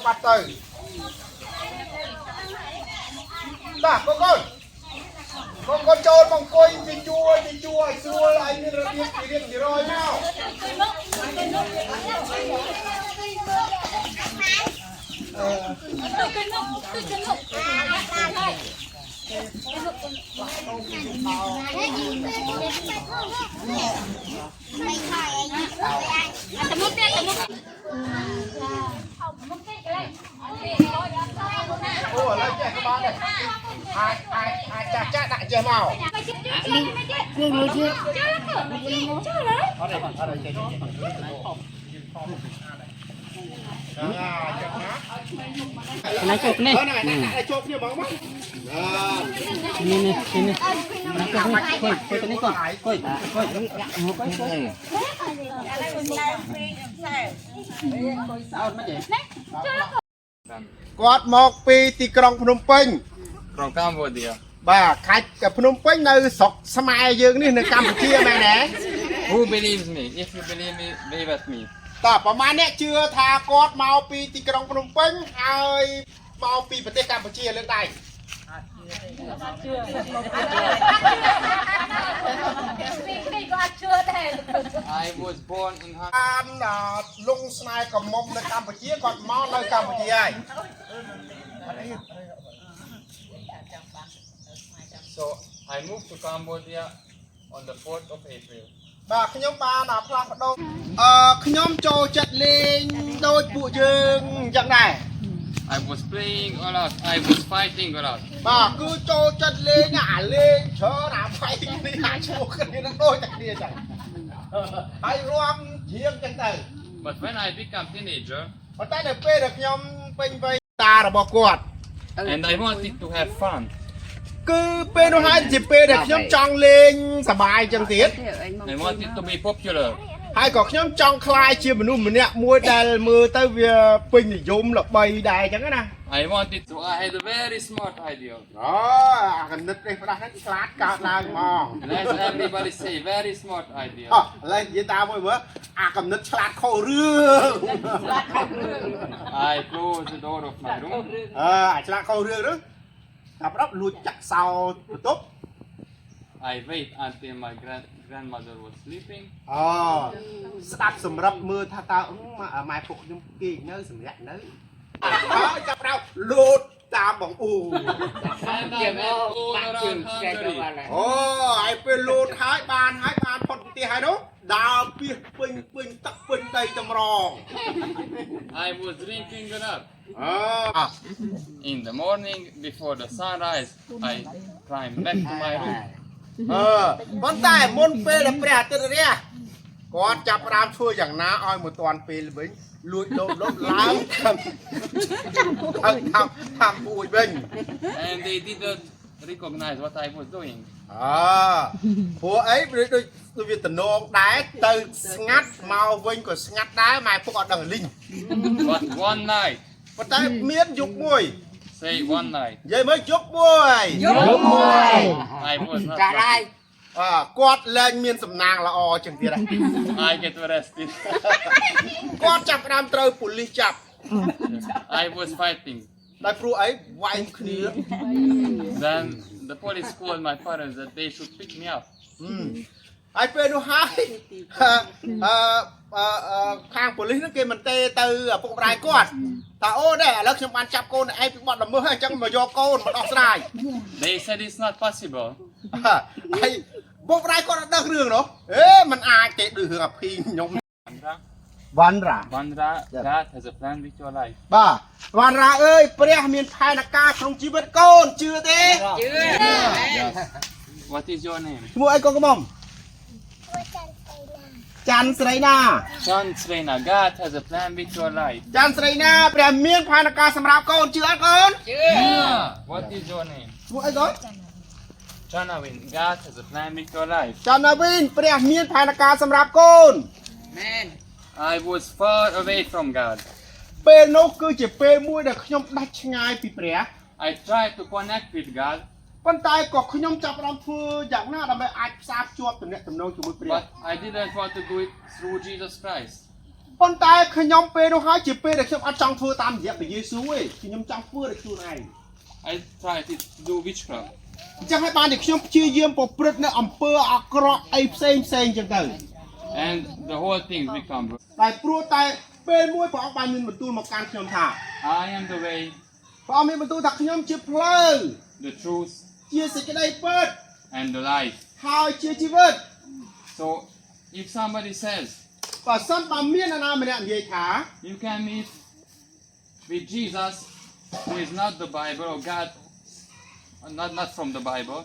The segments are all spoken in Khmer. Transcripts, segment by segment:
bắt tay ta con trâu mong coi thì chua xua lại như là biết thì rồi nào ủa lấy chè các bạn này hai cha đại chè màu Này chụp này. Này chụp như móng mắt. Ini. Coi cái này coi. Quạt một pi tì krong Phnom Penh. From Cambodia. Bà khách ở Phnom Penh nơi sọc Samai dương ní nơi Campuchia này nè. Who believes me? If you believe me, believe at me. តើប្រហែលអ្នកជឿថាគាត់មកពីទីក្រុងភ្នំពេញហើយមកពីប្រទេសកម្ពុជាលើកដៃ I was born in អានលងស្នេហ៍កំមុំនៅកម្ពុជាគាត់មកនៅកម្ពុជាហើយ So I moved to Cambodia on the 4th of April. បាទខ្ញុំបានផ្លាស់ប្ដូរខ្ញុំចូលចិត្តលេងដូចពួកយើងអញ្ចឹងដែរ I was playing a lot. I was fighting a lot. បាទគឺចូលចិត្តលេងលេងច្រើនផៃគ្នាឈ្មោះគ្នានឹងដូចតែគ្នាចឹងហើយរួមជាងចឹងទៅ But when I became teenager ប៉ុន្តែនៅពេលដែលខ្ញុំពេញវ័យតារបស់គាត់ and I wanted to have fun, គឺពេលនោះហើយជាពេលដែលខ្ញុំចង់លេងសប្បាយចឹងទៀត I wanted to be popular. ហើយក៏ខ្ញុំចង់ក្លាយជាមនុស្សម្នាក់មួយដែលមើលទៅវាពេញនិយមល្បីដែរចឹងណា I wanted to. I had a very smart idea. អូអាកណិតនេះផ្ដាស់ហ្នឹងខ្លាចកើតឡើងហ្មង Let everybody say very smart idea. ឥឡូវនិយាយតាមមួយមើលអាកណិតឆ្លាតខុសរឿង I closed the door of my room. អាចឆ្លាតខុសរឿងហ្នឹងតែប្រដលួចចាក់សោបន្ទប់ I wait until my grandmother was sleeping. ស្ដាប់សម្រាប់មើលថាតើម៉ែពុកខ្ញុំគេនៅសម្រាប់នៅហើយចាប់ដល់លូតតាមបងអ៊ូ And I went all around Hungary. ហើយពេលលូតហើយបានផុតទីហើយនោះដើរពីពេញទឹកពេញដីតម្រង I was drinking it up. In the morning before the sunrise, I climbed back to my room. ប៉ុន្តែមុនពេលដែលព្រះអាទិត្យរះគាត់ចាប់ផ្ដើមធ្វើយ៉ាងណាឲ្យមួយតាន់ពេលវិញលួចលោតឡើងតាមពួយវិញ And they didn't recognize what I was doing. ព្រោះអីដូចវាតំណងដែរទៅស្ងាត់មកវិញក៏ស្ងាត់ដែរម៉ែពុកអត់ដឹងលីង But one night, ប៉ុន្តែមានយុគមួយ say one night, និយាយមើលយុគមួយ I was not ចាដែរ lucky. គាត់លែងមានសំណាងល្អជាងទៀត I get arrested. គាត់ចាប់ផ្ដើមត្រូវប៉ូលីសចាប់ I was fighting. ដោយព្រោះអីវាយគ្នា Then the police called my parents that they should pick me up. ហើយពេលនោះហើយខាងប៉ូលីសហ្នឹងគេមិនទេទៅឪពុកម្ដាយគាត់ថាអូដែរឥឡូវខ្ញុំបានចាប់កូនឯងពីបទល្មើសហើយអញ្ចឹងមកយកកូនមកដោះស្រាយ They said it's not possible. ហើយពុកម្ដាយគាត់អត់ដឹងរឿងនោះมันអាចទេដូចរឿងអាភីខ្ញុំ វ៉ាន់រ៉ា Bandra, God has a plan with your life. បាទវ៉ាន់រ៉ាអើយព្រះមានផែនការក្នុងជីវិតកូនជឿទេ Yes. What is your name? ឈ្មោះអីកូនកំមុំច័ន្ទស្រីណា John Srena. God has a plan with your life. ច័ន្ទស្រីណាព្រះមានផែនការសម្រាប់កូនជឿអត់កូន What is your name? ឈ្មោះអីកូន Janawin. God has a plan with your life. ច័ន្ទណាវីនព្រះមានផែនការសម្រាប់កូន I was far away from God. ពេលនោះគឺជាពេលមួយដែលខ្ញុំដាច់ឆ្ងាយពីព្រះ I tried to connect with God, ប៉ុន្តែក៏ខ្ញុំចាប់ផ្ដើមធ្វើយ៉ាងណាដើម្បីអាចផ្សារភ្ជាប់ទំនាក់ទំនងជាមួយព្រះ but I didn't want to do it through Jesus Christ. ប៉ុន្តែខ្ញុំពេលនោះហើយជាពេលដែលខ្ញុំអត់ចង់ធ្វើតាមរយៈព្រះយេស៊ូវទេខ្ញុំចង់ធ្វើដោយខ្លួនឯង I tried to do witchcraft. អញ្ចឹងហើយបានតែខ្ញុំព្យាយាមប្រព្រឹត្តនៅអំពើអាក្រក់អីផ្សេងអញ្ចឹងទៅ And the whole thing become. តែព្រោះតែពេលមួយព្រះអង្គបានមានបន្ទូលមកកាន់ខ្ញុំថា I am the way, ព្រះអង្គមានបន្ទូលថាខ្ញុំជាផ្លូវ the truth, ជាសេចក្តីពិត and the life. ហើយជាជីវិត So if somebody says បើសិនបើមាននរណាម្នាក់និយាយថា you can meet with Jesus, who is not the Bible or God, not from the Bible,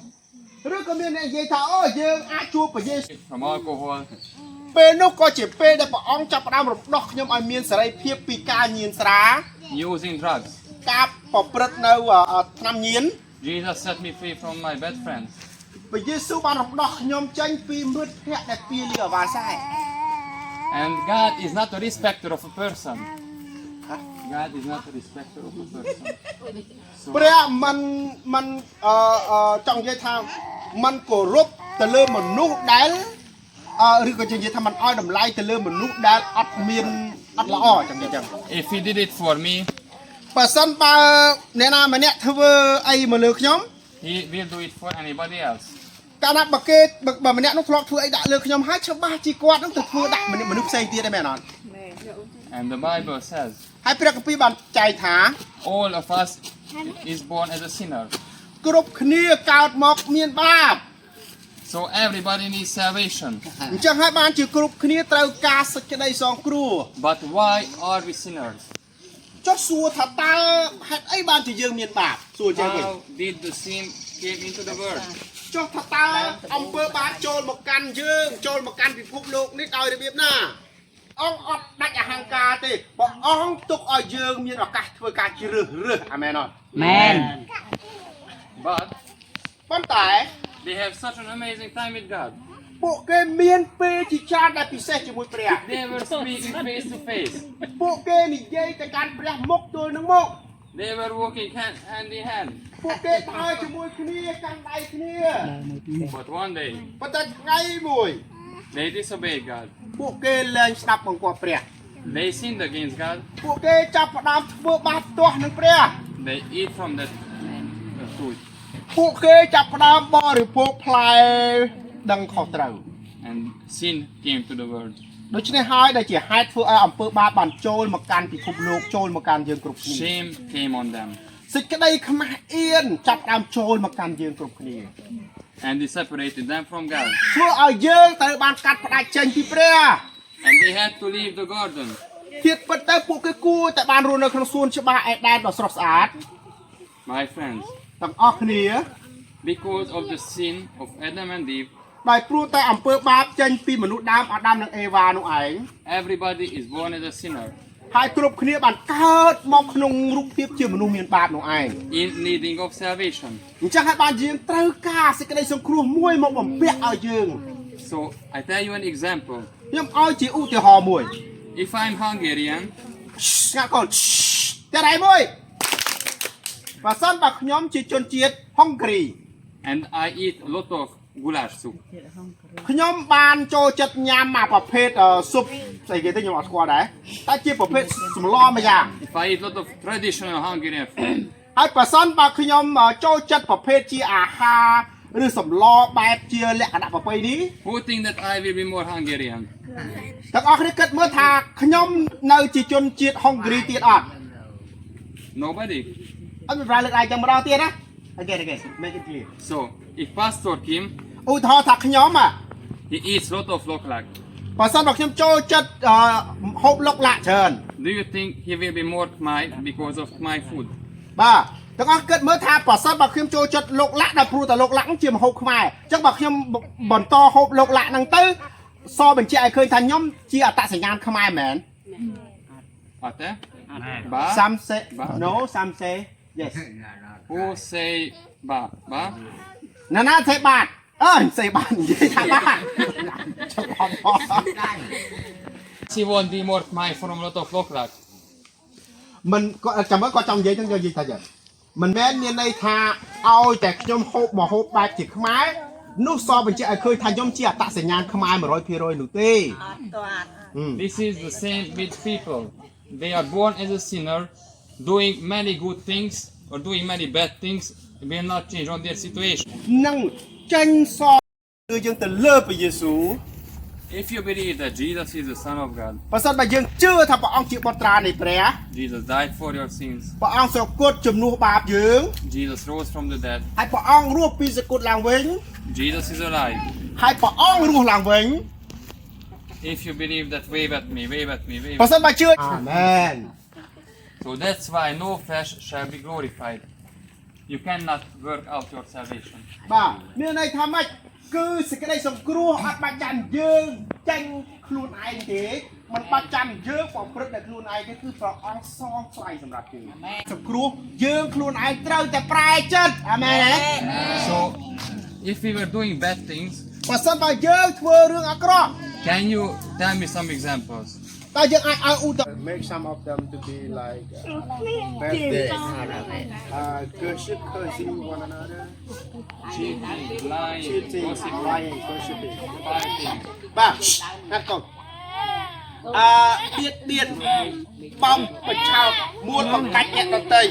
ឬក៏មានអ្នកនិយាយថាអូយើងអាចជួបព្រះយេស៊ូវ from alcohol, ពេលនោះក៏ជាពេលដែលព្រះអង្គចាប់ផ្ដើមរំដោះខ្ញុំឲ្យមានសេរីភាពពីការញៀនស្រា using drugs. ការប្រព្រឹត្តនៅថ្នាំញៀន Jesus set me free from my bad friends. ព្រះយេស៊ូវបានរំដោះខ្ញុំចេញពីមិត្តភក្តិដែលពីលាអាវ៉ាសែ And God is not a respecter of a person. God is not a respecter of a person. So ព្រះមិនចង់និយាយថាมันគោរពទៅលើមនុស្សដែលឬក៏និយាយថាมันឲ្យតម្លៃទៅលើមនុស្សដែលអត់ល្អចឹង if He did it for me, បើសិនបើអ្នកណាម្នាក់ធ្វើអីមកលើខ្ញុំ He will do it for anybody else. កាលណាបើម្នាក់នោះធ្លាប់ធ្វើអីដាក់លើខ្ញុំហើយច្បាស់ជាគាត់នឹងទៅធ្វើដាក់មនុស្សផ្សេងទៀតដែរមែនអត់ And the Bible says, ហើយព្រះគម្ពីរបានចែងថា all of us is born as a sinner. គ្រប់គ្នាកើតមកមានបាប So everybody needs salvation. អញ្ចឹងហើយបានជាគ្រប់គ្នាត្រូវការសេចក្តីសងគ្រោះ But why are we sinners? ចុះសួរថាតើហេតុអីបានជាយើងមានបាបសួរចឹងវិញ How did the sin came into the world? ចុះថាតើអំពើបាបចូលមកកាន់យើងចូលមកកាន់ពិភពលោកនេះដោយរបៀបណាអង្គអត់ដាច់អហង្ការទេព្រះអង្គទុកឲ្យយើងមានឱកាសធ្វើការជ្រើសរើសអាមែនអត់ មែន But ប៉ុន្តែ they have such an amazing time with God. ពួកគេមានពេលជាច្រើនដែលពិសេសជាមួយព្រះ They were speaking face to face. ពួកគេនិយាយទៅកាន់ព្រះមុខទល់នឹងមុខ They were walking hand in hand. ពួកគេដើរជាមួយគ្នាកាន់ដៃគ្នា But one day, ប៉ុន្តែថ្ងៃមួយ they disobeyed God. ពួកគេលែងស្ដាប់បង្គាប់ព្រះ They sinned against God. ពួកគេចាប់ផ្ដើមធ្វើបាបទាស់នឹងព្រះ They eat from that fruit. ពួកគេចាប់ផ្ដើមបរិភោគផ្លែដឹងខុសត្រូវ And sin came to the world. ដូច្នេះហើយដែលជាហេតុធ្វើឲ្យអំពើបាបបានចូលមកកាន់ពិភពលោកចូលមកកាន់យើងគ្រប់គ្នា Shame came on them. សេចក្តីខ្មាស់អៀនចាប់ផ្ដើមចូលមកកាន់យើងគ្រប់គ្នា And they separated them from God. ធ្វើឲ្យយើងត្រូវបានកាត់ផ្ដាច់ចេញពីព្រះ And they had to leave the garden. ទៀតពិតទៅពួកគេគួរតែបានរស់នៅក្នុងសួនច្បារឯដែនដ៏ស្រស់ស្អាត My friends, ទាំងអស់គ្នា because of the sin of Adam and Eve, ដោយព្រោះតែអំពើបាបចេញពីមនុស្សដើមអាដាមនិងអេវ៉ានោះឯង everybody is born as a sinner, ហើយគ្រប់គ្នាបានកើតមកក្នុងរូបភាពជាមនុស្សមានបាបនោះឯង in needing of salvation. អញ្ចឹងហើយបានយើងត្រូវការសេចក្តីសង្គ្រោះមួយមកបំពាក់ឲ្យយើង So I tell you an example. ខ្ញុំឲ្យជាឧទាហរណ៍មួយ If I'm Hungarian, ស្ងាត់កូនតែដៃមួយបើសិនបើខ្ញុំជាជនជាតិហុងគ្រី and I eat a lot of goulash soup, ខ្ញុំបានចូលចិត្តញ៉ាំអាប្រភេទស៊ុបស្អីគេទៅខ្ញុំអត់ស្គាល់ដែរតែជាប្រភេទសម្លមួយយ៉ាង if I eat a lot of traditional Hungarian food, ហើយបើសិនបើខ្ញុំចូលចិត្តប្រភេទជាអាហារឬសម្លបែបជាលក្ខណៈប្រពៃណី who think that I will be more Hungarian? ទាំងអស់គ្នាគិតមើលថាខ្ញុំនៅជាជនជាតិហុងគ្រីទៀតអត់ Nobody. អត់មានប្រាលើកដៃចាំម្ដងទៀតណា again make it clear So if Pastor Kim, ឧទាហរណ៍ថាខ្ញុំ he eats a lot of loklak, បើសិនបើខ្ញុំចូលចិត្តហូបឡុកឡាក់ច្រើន do you think he will be more Khmer because of Khmer food? បាទទាំងអស់គិតមើលថាបើសិនបើខ្ញុំចូលចិត្តឡុកឡាក់ដែលព្រោះតែឡុកឡាក់ជាម្ហូបខ្មែរអញ្ចឹងបើខ្ញុំបន្តហូបឡុកឡាក់ហ្នឹងទៅសបញ្ជាក់ឲ្យឃើញថាខ្ញុំជាអត្តសញ្ញាណខ្មែរមែន Ate? Ba? some say no some say yes Who say ba? Ba? ណាណាសេបាទសេបាទនិយាយថាបាទ She won't be more Khmer from a lot of loklak. មិនគាត់ចាំមើលគាត់ចង់និយាយទៅនិយាយថាយ៉ាងមិនមែនមានន័យថាឲ្យតែខ្ញុំហូបមកហូបបែបជាខ្មែរនោះសបញ្ជាក់ឲ្យឃើញថាខ្ញុំជាអត្តសញ្ញាណខ្មែរ 100% នោះទេ អត់ទាត់ ណ This is the same with people. They are born as a sinner, doing many good things or doing many bad things will not change on their situation. នឹងចាញ់សរគឺយើងទៅលើព្រះយេស៊ូវ If you believe that Jesus is the Son of God, បើសិនបើយើងជឿថាព្រះអង្គជាបុត្រានៃព្រះ Jesus died for your sins, ព្រះអង្គសគត់ជំនួសបាបយើង Jesus rose from the dead, ហើយព្រះអង្គរស់ពីសគត់ឡើងវិញ Jesus is alive. ហើយព្រះអង្គរស់ឡើងវិញ If you believe that, wave at me, wave at me, wave បើ at សិនបើជឿអាមែន me. So that's why no flesh shall be glorified. You cannot work out your salvation. បាទមានន័យថាម៉េចគឺសេចក្តីសង្គ្រោះអត់បាច់ចាំយើងចាញ់ខ្លួនឯងទេមិនបាច់ចាំយើងប្រព្រឹត្តតែខ្លួនឯងទេគឺព្រះអង្គសងថ្លៃសម្រាប់យើងសង្គ្រោះយើងខ្លួនឯងត្រូវតែប្រែចិត្តអាមែនទេ So, if we were doing bad things, បើសិនបើយើងធ្វើរឿងអាក្រក់ can you tell me some examples? តើយើងអាចឲ្យឧទាហរណ៍ make some of them to be like bad days gossip cursing one another Cheating, lying, cheating gossiping, lying gossiping fighting. បាទណាត់កូនបៀតបំបញ្ឆោតមួលបង្កាច់អ្នកដទៃ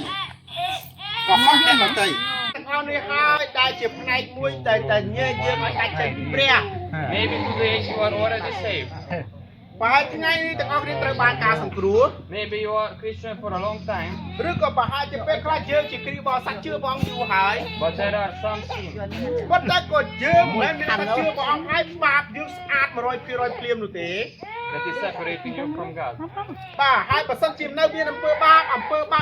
ក៏ហោះអ្នកដទៃទាំងអស់នេះហើយដែលជាផ្នែកមួយដែលតែញែកយើងឲ្យដាច់ចេញពីព្រះ Maybe today you are already saved. បើថ្ងៃនេះទាំងអស់គ្នាត្រូវបានការសង្គ្រោះ Maybe you are Christian for a long time, ឬក៏ប្រហែលជាពេលខ្លះយើងជាគ្រីស្ទបរិស័ទជឿព្រះអង្គយូរហើយ but there are some sins. ប៉ុន្តែក៏យើងមិនមែនថាជឿព្រះអង្គហើយបាបយើងស្អាត 100% ភ្លាមនោះទេ That is separating you from God. បាទហើយបើសិនជានៅមានអំពើបា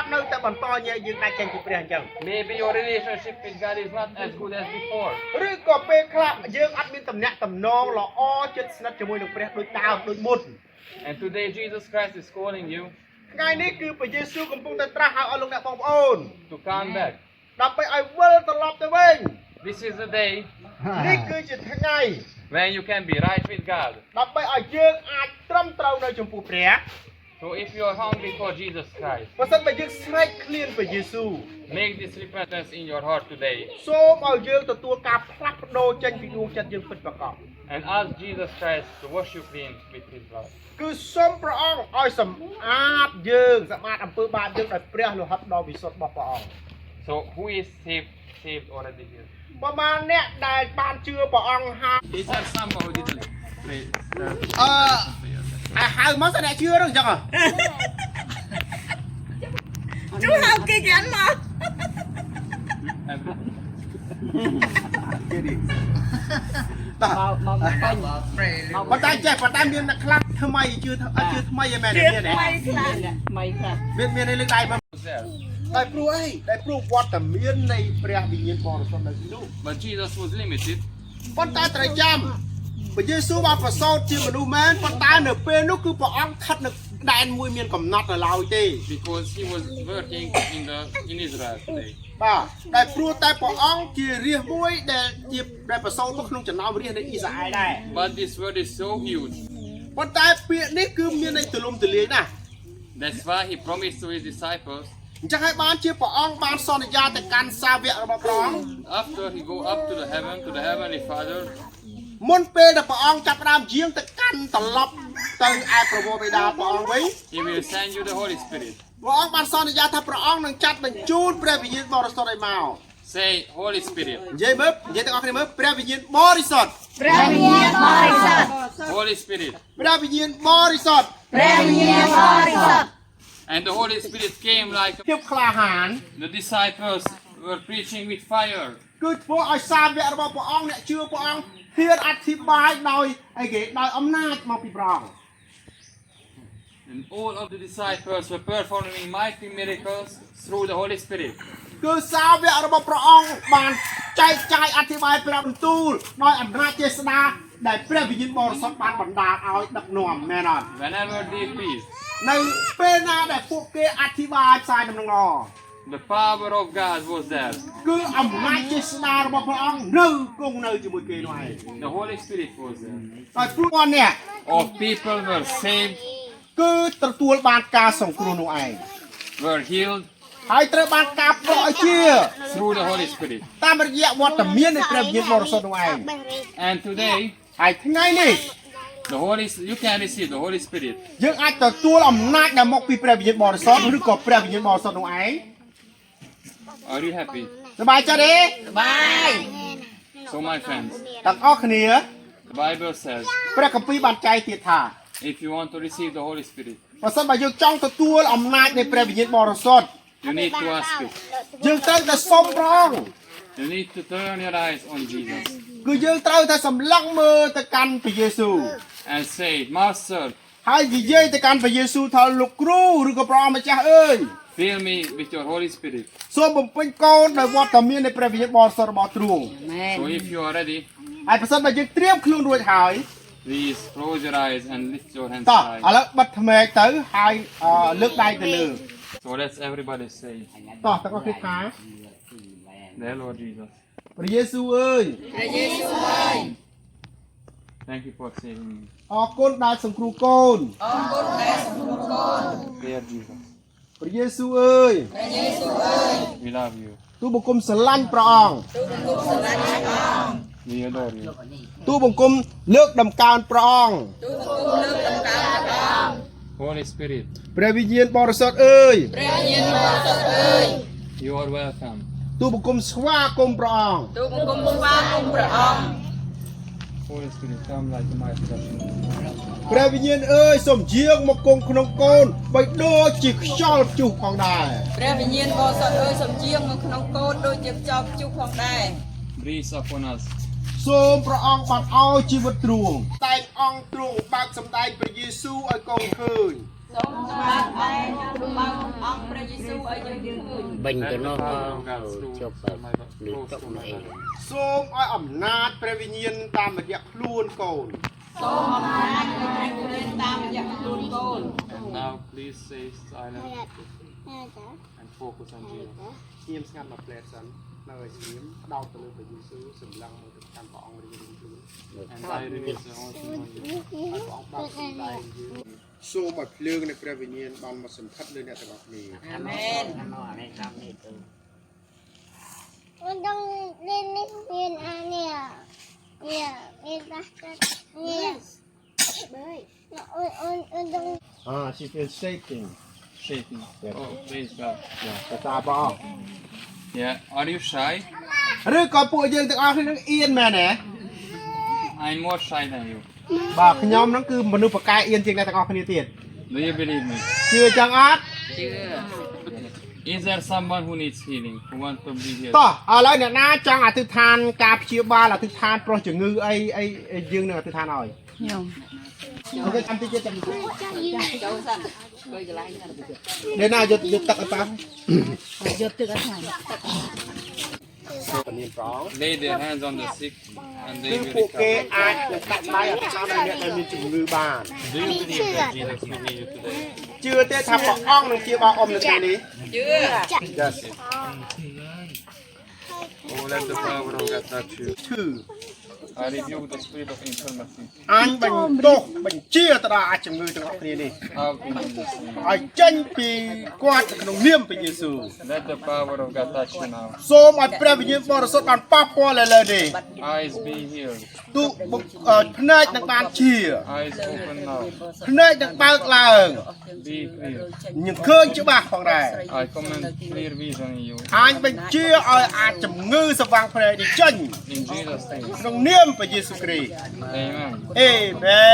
បនៅតែបន្តញែកយើងដាច់ចេញពីព្រះអញ្ចឹង Maybe your relationship with God is not as good as before. ឬក៏ពេលខ្លះយើងអត់មានទំនាក់ទំនងល្អជិតស្និទ្ធជាមួយនឹងព្រះដូចដើមដូចមុន And today Jesus Christ is calling you ថ្ងៃនេះគឺព្រះយេស៊ូវកំពុងតែត្រាស់ហៅឲ្យលោកអ្នកបងប្អូន to come back. ដើម្បីឲ្យវិលត្រឡប់ទៅវិញ This is the day នេះគឺជាថ្ងៃ when you can be right with God. ដើម្បីឲ្យយើងអាចត្រឹមត្រូវនៅចំពោះព្រះ So if you are hungry for Jesus Christ, បើសិនបើយើងស្រែកឃ្លានព្រះយេស៊ូវ make this repentance in your heart today សូមឲ្យយើងទទួលការផ្លាស់ប្ដូរចេញពីដួងចិត្តយើងពិតប្រាកដ and ask Jesus Christ to wash you clean with His blood. គឺសូមព្រះអង្គឲ្យសម្អាតយើងសម្អាតអំពើបាបយើងដោយព្រះលោហិតដ៏វិសុទ្ធរបស់ព្រះអង្គ So who is saved already here? ប្រហែលអ្នកដែលបានជឿព្រះអង្គហើយ Is there someone who didn't pray? ហៅមកសិនអ្នកជឿហ្នឹងអញ្ចឹង chú không kia cho anh mà ប៉ុន្តែចេះប៉ុន្តែមានអ្នកខ្លះថ្មីជឿថ្មីឯមែនទេ mày là មានលើកដៃមក Who's there? តែព្រោះអីតែព្រោះវត្តមាននៃព្រះវិញ្ញាណបរិសុទ្ធនៅទីនោះ But Jesus was limited ប៉ុន្តែត្រូវចាំព្រះយេស៊ូវបានប្រសូតជាមនុស្សមែនប៉ុន្តែនៅពេលនោះគឺព្រះអង្គស្ថិតនៅដែនមួយមានកំណត់នៅឡើយទេ because He was working in Israel today. បាទតែព្រោះតែព្រះអង្គជារាជមួយដែលប្រសូតមកក្នុងចំណោមរាជនៃអ៊ីស្រាអែលដែរ But this word is so huge. ប៉ុន្តែពាក្យនេះគឺមានន័យទូលំទូលាយណាស់ That's why He promised to His disciples អញ្ចឹងហើយបានជាព្រះអង្គបានសន្យាទៅកាន់សាវករបស់ព្រះអង្គ after He go up to the Heavenly Father. មុនពេលដែលព្រះអង្គចាប់ផ្ដើមយាងទៅកាន់ត្រឡប់ទៅឯប្រពោបិតាព្រះអង្គវិញ He will send you the Holy Spirit. ព្រះអង្គបានសន្យាថាព្រះអង្គនឹងចាត់បញ្ជូនព្រះវិញ្ញាណបរិសុទ្ធឲ្យមក Say Holy Spirit. និយាយទាំងអស់គ្នាមើលព្រះវិញ្ញាណបរិសុទ្ធ Holy Spirit. ព្រះវិញ្ញាណបរិសុទ្ធ And the Holy Spirit came like ភាពក្លាហាន the disciples were preaching with fire. គឺធ្វើឲ្យសាវករបស់ព្រះអង្គអ្នកជឿព្រះអង្គហ៊ានអធិប្បាយដោយអំណាចមកពីព្រះអង្គ And all of the disciples were performing mighty miracles through the Holy Spirit. គឺសាវករបស់ព្រះអង្គបានចែកចាយអធិប្បាយប្រាប់បន្ទូលដោយអំណាចទេស្តាដែលព្រះវិញ្ញាណបរិសុទ្ធបានបណ្ដាលឲ្យដឹកនាំមែនអត់ Whenever they preached, នៅពេលណាដែលពួកគេអធិប្បាយផ្សាយដំណឹងល្អ the power of God was there. គឺអំណាចទេស្តារបស់ព្រះអង្គនៅគង់នៅជាមួយគេនោះឯង The Holy Spirit was there. ហើយព្រោះគាត់នេះ All people were saved, គឺទទួលបានការសង្គ្រោះនោះឯង were healed ហើយត្រូវបានការប្រោសឲ្យជា through the Holy Spirit. តាមរយៈវត្តមាននៃព្រះវិញ្ញាណបរិសុទ្ធនោះឯង And today, ហើយថ្ងៃនេះ You can receive the Holy Spirit យើងអាចទទួលអំណាចដែលមកពីព្រះវិញ្ញាណបរិសុទ្ធឬក៏ព្រះវិញ្ញាណបរិសុទ្ធនោះឯង Are you happy សប្បាយចិត្តទេ So my friends ទាំងអស់គ្នា the Bible says ព្រះគម្ពីរបានចែងទៀតថា if you want to receive the Holy Spirit បើសិនបើយើងចង់ទទួលអំណាចនៃព្រះវិញ្ញាណបរិសុទ្ធ you need to ask it យើងត្រូវតែសុំព្រះអង្គ you need to turn your eyes on Jesus គឺយើងត្រូវតែសម្លឹងមើលទៅកាន់ព្រះយេស៊ូវ and say Master ហើយនិយាយទៅកាន់ព្រះយេស៊ូវថាលោកគ្រូឬក៏ព្រះអង្គម្ចាស់អើយ fill me with your Holy Spirit សូមបំពេញកូនដោយវត្តមាននៃព្រះវិញ្ញាណបរិសុទ្ធរបស់ទ្រង់ so if you are ready ហើយបើសិនបើយើងត្រៀមខ្លួនរួចហើយ please close your eyes and lift your hands តោះឥ high ឡូវបិទថ្មែកទៅហើយលើកដៃទៅលើ so let's everybody say តោះទាំងអស់គ្នាថា dear Lord Jesus ព្រះយេស៊ូវអើយ thank you for saving me អរគុណដែលសង្គ្រោះកូន dear Jesus ព្រះយេស៊ូវអើយ we love you ទូបង្គំស្រឡាញ់ព្រះអង្គ we adore you ទូបង្គំលើកដំកើងព្រះអង្គ Holy Spirit ព្រះវិញ្ញាណបរិសុទ្ធអើយ you are welcome ទូបង្គំស្វាគមន៍ព្រះអង្គ Holy Spirit come like a mighty rushing wind ព្រះវិញ្ញាណអើយសូមយាងមកគង់ក្នុងកូនបីដូចជាខ្យល់ព្យុះផងដែរ ព្រះវិញ្ញាណបរិសុទ្ធអើយសំជាងមកក្នុងកូនដូចជាខ្យល់ព្យុះផងដែរ breathe upon us សូមព្រះអង្គបានឲ្យជីវិតទ្រង់តែងអង្គទ្រង់បើកសម្ដែងព្រះយេស៊ូវឲ្យកូនឃើញ សូមសម្រាប់ឯងព្រមអង្គព្រះយេស៊ូវឲ្យយើងឃើញ bình cho nó chụp lưỡi close tóc to này my heart. សូមឲ្យអំណាចព្រះវិញ្ញាណតាមរយៈខ្លួនកូន សូមអំណាចនៃព្រះវិញ្ញាណតាមរយៈខ្លួនកូន And now please stay silent and focus on Jesus ស្ងៀមស្ងាត់មកផ្លែសិននៅឲ្យស្ងៀមផ្ដោតទៅលើព្រះយេស៊ូវសម្លឹងមកទៅកាន់ព្រះអង្គរៀងខ្លួន and I release the anointing on you ហើយព្រះអង្គបានសម្ដែងយើងសូមឲ្យភ្លើងនៃព្រះវិញ្ញាណបានមកសម្ថិតលើអ្នកទាំងអស់គ្នា អាមែន nó ở đây làm đi từ มันต้องเล่นเล่นเรียนอันเนี่ยเรียนบาสเกตเนี่ยเบ้ยมันต้อง she feels shaking shaking oh praise God ទៅតាមព្រះអង្គ yeah are you shy ឬក៏ពួកយើងទាំងអស់គ្នានឹងអៀនមែនទេ I'm more shy than you បាទខ្ញុំហ្នឹងគឺមនុស្សប្រកែកអៀនជាងអ្នកទាំងអស់គ្នាទៀត do you believe me ជឿចឹងអត់ is there someone who needs healing who want to be healed តោះឥឡូវអ្នកណាចង់អធិដ្ឋានការព្យាបាលអធិដ្ឋានប្រុសជំងឺអីយើងនឹងអធិដ្ឋានឲ្យអូខេចាំតិចទៀតចាំតិច ចូលសិនធ្វើកន្លែងសិន នេះណាយកទឹកឲ្យប៉ា យកទឹកអត់ហើយ នាមព្រះអង្គ lay their hands on the sick and they គឺ will ពួកគេ recover អាចនឹងដាក់ដៃអធិដ្ឋានឲ្យអ្នកដែលមានជំងឺបាន do you believe that Jesus will heal you today ជឿទេថាព្រះអង្គនឹងព្យាបាលអ៊ំនៅថ្ងៃនេះ ជឿ Yes oh let the power of God touch you ឈឺ I rebuke the spirit of infirmity អញបញ្ទោសបញ្ជាទៅដល់អាចជំងឺទាំងអស់គ្នានេះ out in Jesus name ឲ្យចេញពីគាត់នៅក្នុងនាមព្រះយេស៊ូវ let the power of God touch you now សូមឲ្យព្រះវិញ្ញាណបរិសុទ្ធបានប៉ះពាល់ឥឡូវនេះ eyes be healed ទូភ្នែកនឹងបានជា eyes open now ភ្នែកនឹងបើកឡើង be clear នឹងឃើញច្បាស់ផងដែរ I command clear vision in you អញបញ្ជាឲ្យអាចជំងឺស្វាំងភ្នែកនេះចេញ in Jesus name ក្នុងនាមព្រះយេស៊ូវគ្រីស្ទ amen អេមែ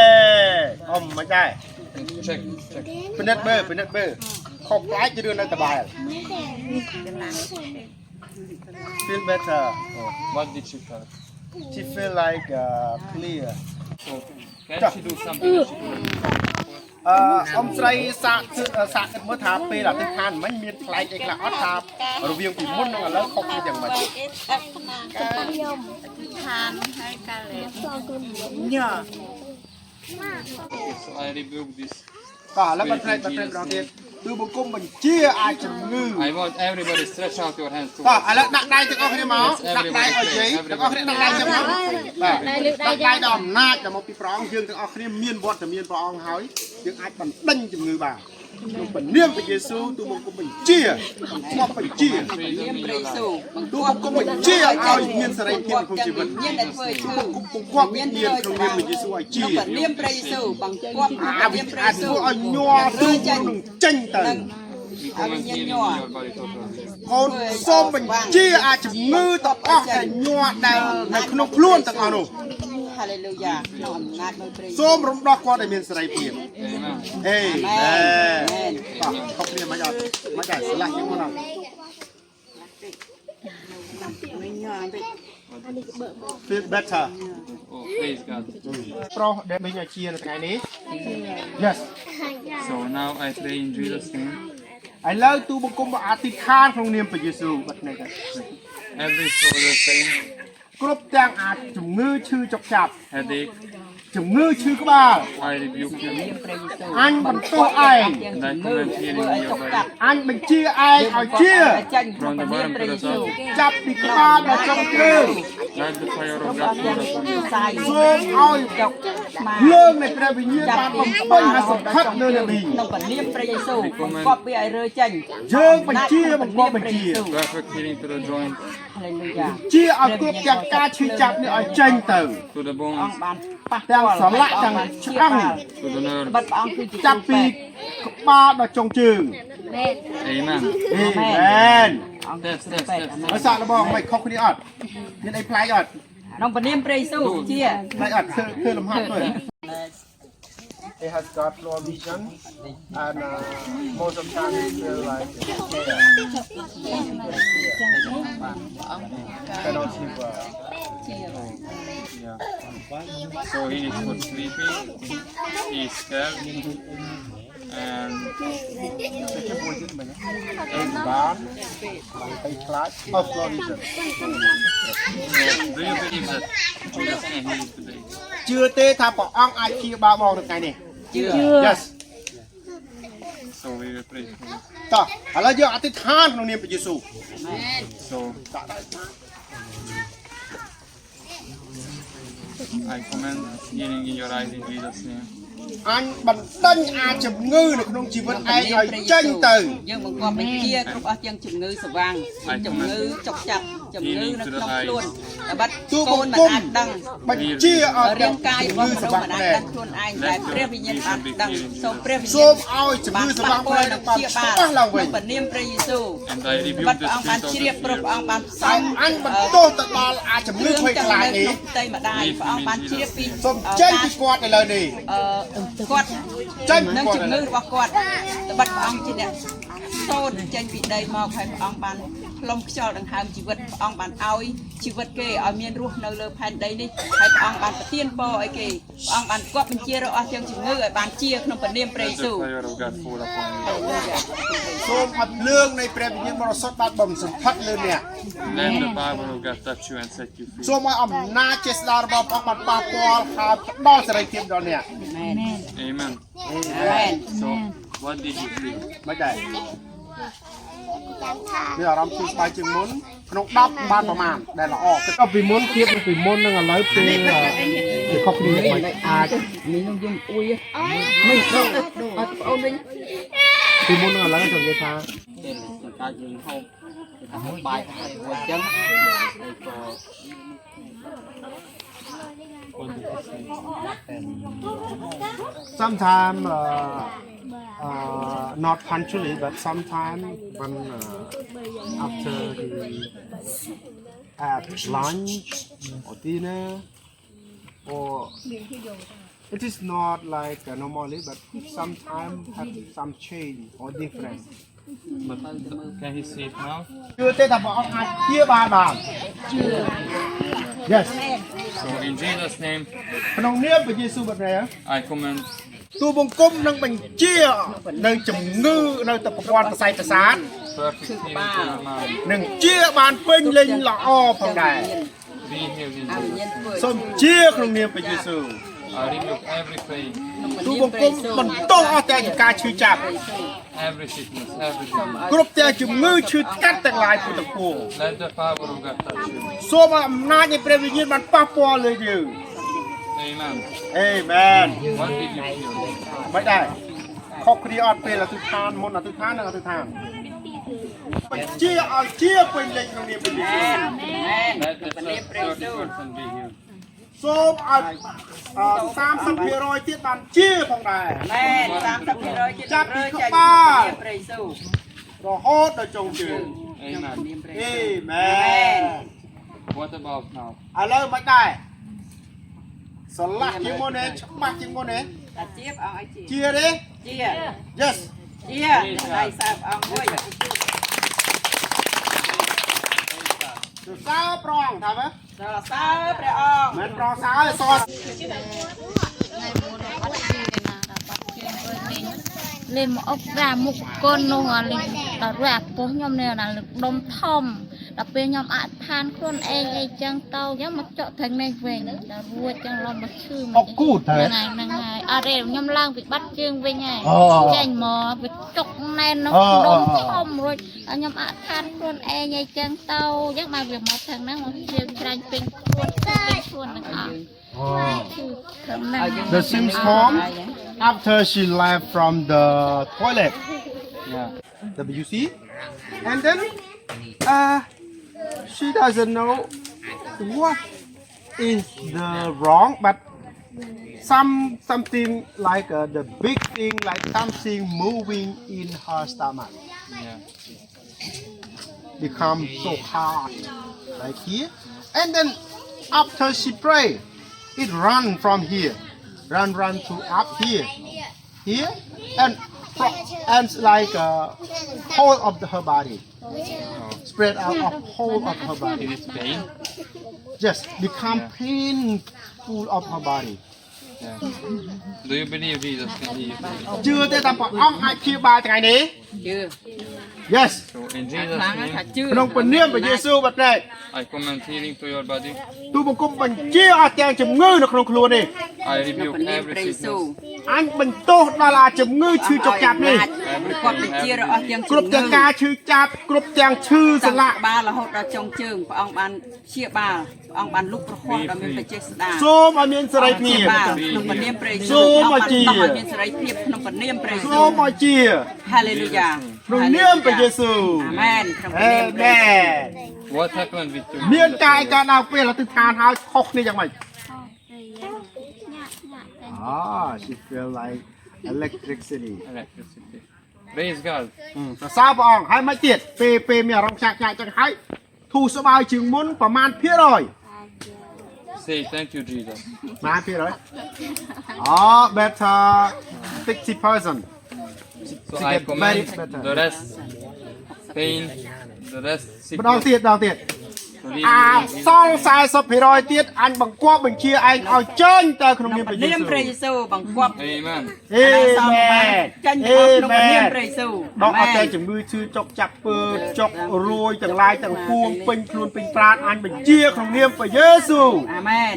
នអមមិនដែរ check ពិនិត្យមើលខុសប្លែកជារឿងនៅតបែល feel better oh, what did she feel she feel like clear so can she do something that she couldn't អ៊ំស្រីសាកគិតមើលថាពេលអធិដ្ឋានមិនមានផ្លែកអីខ្លះអត់ថារវាងពីមុននឹងឥឡូវខុសគ្នាយ៉ាងម៉េច ทานให้กันเลย so I rebuke this ក៏ឥឡូវបន្ថែមម្ដងទៀតគឺបង្គំបញ្ជាអាចជំងឺ I want everybody stretch out your hands តោះ towards ឥឡូវដាក់ដៃទាំងអស់គ្នាមកដាក់ដៃឲ្យយាយទាំងអស់គ្នាដាក់ដៃចឹងមកបាទដាក់ដៃដល់អំណាចដល់មកពីព្រះអង្គយើងទាំងអស់គ្នាមានវត្តមានព្រះអង្គហើយយើងអាចបណ្ដេញជំងឺបាន Phần niêm của Giêsu tu bông của mình chia qua phần chia នាមព្រះយេស៊ូវបង្ tu គាប់ bông của mình chia ao miên sợi miên không chỉ vật មានដែលធ្វើឈឺ cũng qua miên miên trong niêm của Giêsu ai ក្នុង chia នាមព្រះយេស៊ូវបង្គាប់នាមព្រះយេ ai ស៊ូវ cũng ai nhoa tu đừng tranh tần Ai Comment nhìn healing nhỏ. your body totally. con xôm mình chia ai chụp ngư tập óc hay nhoa đào này không luôn tặng ao đâu ហាឡេលូយ៉ាក្នុងអំណាចនៃព្រះយេស៊ូវ xôm rung đo qua để miên sợi miên Amen. ê Amen. không miên mấy giọt mấy giải sợi lại những con nào feel better Oh, praise God. pro để bây giờ chia được cái này yes So now I pray in Jesus' name. I love tu bông cung bảo tít khan trong niềm của Giêsu bật này Every shoulder pain, cướp trang chủng ngư chư chọc chạp headache, chủng ngư chư các bà I rebuke you. อันบันโตไอ And I command healing in your body. อันบันเชียไอเอาเชีย ចាញ់ក្នុងនាមព្រះយេស៊ូវ จับปีกบ้ามาจงเรื่อง Let the fire of God fall upon you. សាយ โซมเอา ចុកស្មា เรื่องในประวิญญาณบางปัญหาสำคัญเลยนะบี ក្នុងព្រះនាមព្រះយេស៊ូវបង្គាប់វាឲ្យរើចេញ យើងបញ្ជាបង្គាប់បញ្ជា Perfect healing to the joint, ហាឡេលូយ៉ា เชียเอาครบจากการชื่อจับนี่เอาเจงเติม to the អ bones, ងបានប៉ះ ទាំងសន្លាក់ទាំងឆ្អឹង to the nerves. បិទព្រះអង្គគឺជា จับปีกบ้ามาจงจืง Amen. เอเมน អង្គ Steps, steps, steps. ภาษาระบอกไม่ครบคนนี้อดยังไอ้พลายอด ក្នុងព្រះនាមព្រះយេស៊ូវជា พลายอดคือลำพังด้วย It has got low vision and most of the time it feel like cannot sleep well. Yeah. So he is for sleeping, he is scared, and It's bad, a flat of low vision. so do you believe that Jesus can heal you today? Chưa tê thà bỏ ong ai kia ba bò được ngày này. ជឿ Yes. So we will pray for you. ต่ออะไรเยอะอธิษฐานตรงนี้พระเยซู So I command healing in your eyes in Jesus' name. អញបណ្ដេញអាចជំងឺនៅក្នុងជីវិតឯងឲ្យចេញទៅ យើងបង្គាប់បញ្ជាគ្រប់អស់ទាំងជំងឺស្វាងជំងឺចុកចាប់ជំងឺនៅក្នុងខ្លួនតែបាត់កូនមិនអាចដឹង បញ្ជាឲ្យ រា ទាំង ងកាយ ជំ របស់ ងឺ មនុ ស ស្ស បា មិន ក់ អាច ដែរ ដឹងខ្លួនឯងតែព្រះវិញ្ញាណបានដឹងសូមព្រះវិញ្ញា សូ ណ មឲ្យជំងឺសបាក់ដែរនឹងបាន ជា ច្បា បា ស់ឡើងវិញ ព្រះនាមព្រះយេស៊ូវ And I rebuke បាត់ the ព្រះអង្គបាន spirit of ជ្រាបព្រោះ fear. ព្រះអង្គបានផ្សំ អញបន្ទោសទៅដល់អាចជំងឺ គ្រឿង ភ័យ ទាំង ខ្លាច នៅ នេះ ក្នុងផ្ទៃម្ដាយព្រះអង្គបានជ្រាបពី សូមចេញពីគាត់ឥឡូវនេះ គាត់ ចេញពី នឹង គាត់ ជំងឺរបស់គាត់ត្បិតព្រះអង្គជាអ្នកសូនចេញពីដីមកហើយព្រះអង្គបានផ្លុំខ្យល់ដង្ហើមជីវិតព្រះអង្គបានឲ្យជីវិតគេឲ្យមានរស់នៅលើផែនដីនេះហើយព្រះអង្គបានប្រទានពរឲ្យគេព្រះអង្គបានគប់បញ្ជារកអស់ទាំងជំងឺឲ្យបានជាក្នុងព្រះនាមព្រះយេ Let ស៊ូវ the fire of God fall upon you. សូមអត់លឿងនៃព្រះវិញ្ញាណបរិសុទ្ធបានបំសម្ផិតលើអ្នក Let the power of God touch you and set you free. សូមឲ្យអំណាចចេស្តារបស់ព្រះអង្គបានប៉ះពាល់ហើយផ្ដល់សេរីភាពដល់អ្នក មែន Amen. មែន So, what did you feel? មិនដែរមានអារម្មណ៍ពីស្បាយជាងមុនក្នុង10បានប្រមាណដែលល្អគិតពីមុនធៀបពីមុននឹងឥឡូវពេលវាខុសគ្នាមិនអាច នេះនឹងយើងអួយនេះដល់អត់ប្អូនវិញ ពីមុននឹងឥឡូវខ្ញុំនិយាយថា កាយយើងហូបបាយហើយអញ្ចឹង sometimes not punctually but sometimes when after at lunch or dinner or it is not like normally but sometimes have some change or difference But can he see it now? ជឿទេថាព្រះអង្គអាចជាបានបាន Yes So, in Jesus' name, ក្នុងនាមព្រះយេស៊ូវព្រះ I command ទូបង្គំនឹងបញ្ជានៅជំងឺនៅទៅប្រព័ន្ធប្រស័យប្រសាទ perfect healing to your mind. នឹងជាបានពេញលេញល្អផងដែរ Be healed in អវិ Jesus. ញ្ញាណធ្វើ សូមជាក្នុងនាមព្រះយេស៊ូវ I rebuke every pain, ទូបង្គំបន្តអស់តែការឈឺចាប់ every sickness, every disease. គ្រប់ទាំងជំងឺឈឺកាត់ទាំងឡាយពុទ្ធទាំងពួង Let the power of God touch you. សូមឲ្យអំណាចនៃព្រះវិញ្ញាណបានប៉ះពាល់លើយើង Amen. អេមែន What did you feel? មិនដែរ ខុសគ្នាអត់ពេលអធិដ្ឋានមុនអធិដ្ឋាននិងអធិដ្ឋានបញ្ជាឲ្យជាពេញលេញក្នុងនាមព្រះយេស៊ូវ Let the 30% be here. សូមឲ្យ30% ទៀតបានជាផងដែរ មែន30%ជា ចាប់ពី រើ ក្ ចែក បាល ព្រះយេស៊ូវ រហូតដល់ចុងជើង Amen. អេមែន What about now? ឥឡូវមិនដែរស្រឡះជាងមុនទេច្បាស់ជាងមុនទេ តាជៀបអង្គឲ្យជា ជាទេ ជា Yes ជាហើយសើបអង្គមួយ សរសើរប្រងថាមើល សរសើរព្រះអង្គ មិនប្រងសើរសរ lên một ốc ra một con nô lên đào ra phố nhom này là lực đông thom đặc biệt nhom ạ than con ai chân tàu giống một chỗ thành này về là vua chân lòng một chư អុកគូតទេ này à đây nhom lang bị bắt chương về ngày chanh mò bị chọc này nó đông thom rồi nhom ạ than con ai chân tàu giống mà việc một thằng nó một chương tranh pin cuốn The Sims mom after she left from the toilet Yeah. WC and then she doesn't know what is the wrong but something like the big thing like something moving in her stomach Yeah. become so hard like here and then after she pray it run from here run to up here and like whole of her body spread out of whole of her It body is pain. just become painful of her body Yeah. Do you believe Jesus can heal you? ជឿទេថាព្រះអង្គអាចព្យាបាលថ្ងៃនេះ ជឿ yes So in Jesus' ខ្លាំងថា name, ជឿ ក្នុងព្រះនាមព្រះយេស៊ូវបាត់នេះ I command healing to your body. ទូបង្គំបញ្ជាឲ្យទាំងជំងឺនៅក្នុងខ្លួននេះ I ក្នុង rebuke ព្រះនាម every ព្រះយេស៊ូវ sickness. អញបញ្ទោសដល់អាជំងឺឈឺចុកចាប់នេះ គាត់បញ្ជារបស់ទាំង គ្រប់ទាំងការឈឺចាប់គ្រប់ទាំងឈឺសន្លាក់ ក្បាលរហូតដល់ចុងជើងព្រះអង្គបានព្យាបាលព្រះអង្គបានលុបប្រហោះដល់មានបច្ចេស្តា សូមឲ្យមានសេរីភាព ក្នុងព្រះនាមព្រះយេ សូ ស៊ូវ មឲ្យជា ឲ្យមានសេរីភាពក្នុងព្រះនាមព្រះយេស៊ូ សូ វ មឲ្យជា ហាឡេលូយ៉ា ក្នុងនាមព្រះយេស៊ូវ អាមែនក្នុងព្រះ អេ នាមព្រះ មែ យេស៊ូវ ន What happened with you? មានកាយការដល់ពេលអធិដ្ឋានហើយខុសគ្នាយ៉ាងម៉េច she feel like electricity Electricity. Praise God. សរសើរព្រះអង្គហើយមិនទៀតពេលមានអារម្មណ៍ខ្ញាក់ចឹងហើយធូរស្បើយជាងមុនប្រមាណភាគរយ Say thank you, Jesus. ប្រមាណភាគរយbetter 60%. So To I get command very better. the rest pain, the rest ម្ដង sickness ទៀត to leave អា you in ស Jesus' ល់ 40% ទៀតអញបង្គាប់បញ្ជាឯងឲ្យចេញទៅក្នុង ក្នុង នាម ព្ ព្រះ រ យេ នាម ស៊ូវ ព្រះយេស៊ូវបង្គាប់ name. Amen. អេមែន ចាញ់ អេ អស់ក្នុងព្រះ មែ នាម ន ព្រះយេស៊ូវ ដកអត់តែជំងឺឈឺចុកចាប់ពើចុករួយទាំងឡាយទាំងពួងពេញខ្លួនពេញប្រាណអញបញ្ជាក្នុងនាមព្រះយេស៊ូវ អាមែន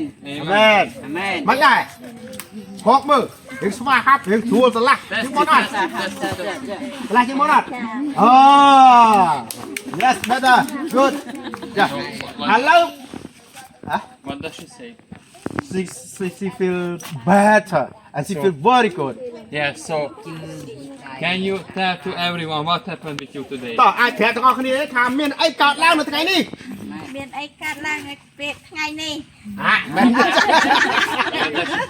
មែន អាមែន មិនដែរហកមើលរៀងស្វាហាប់រៀងធួលស្រឡះជាងមុនអត់ ចាចាចាចា ស្រឡះជាងមុនអត់អូ yes better good ចា hello What does she say? she feel better and she feel very good Yeah, so can you tell to everyone what happened with you today? តោះអាចប្រាប់ទាំងអស់គ្នាថាមានអីកើតឡើងនៅថ្ងៃនេះ មានអីកាត់ឡើងនៅពេលថ្ងៃនេះ មែន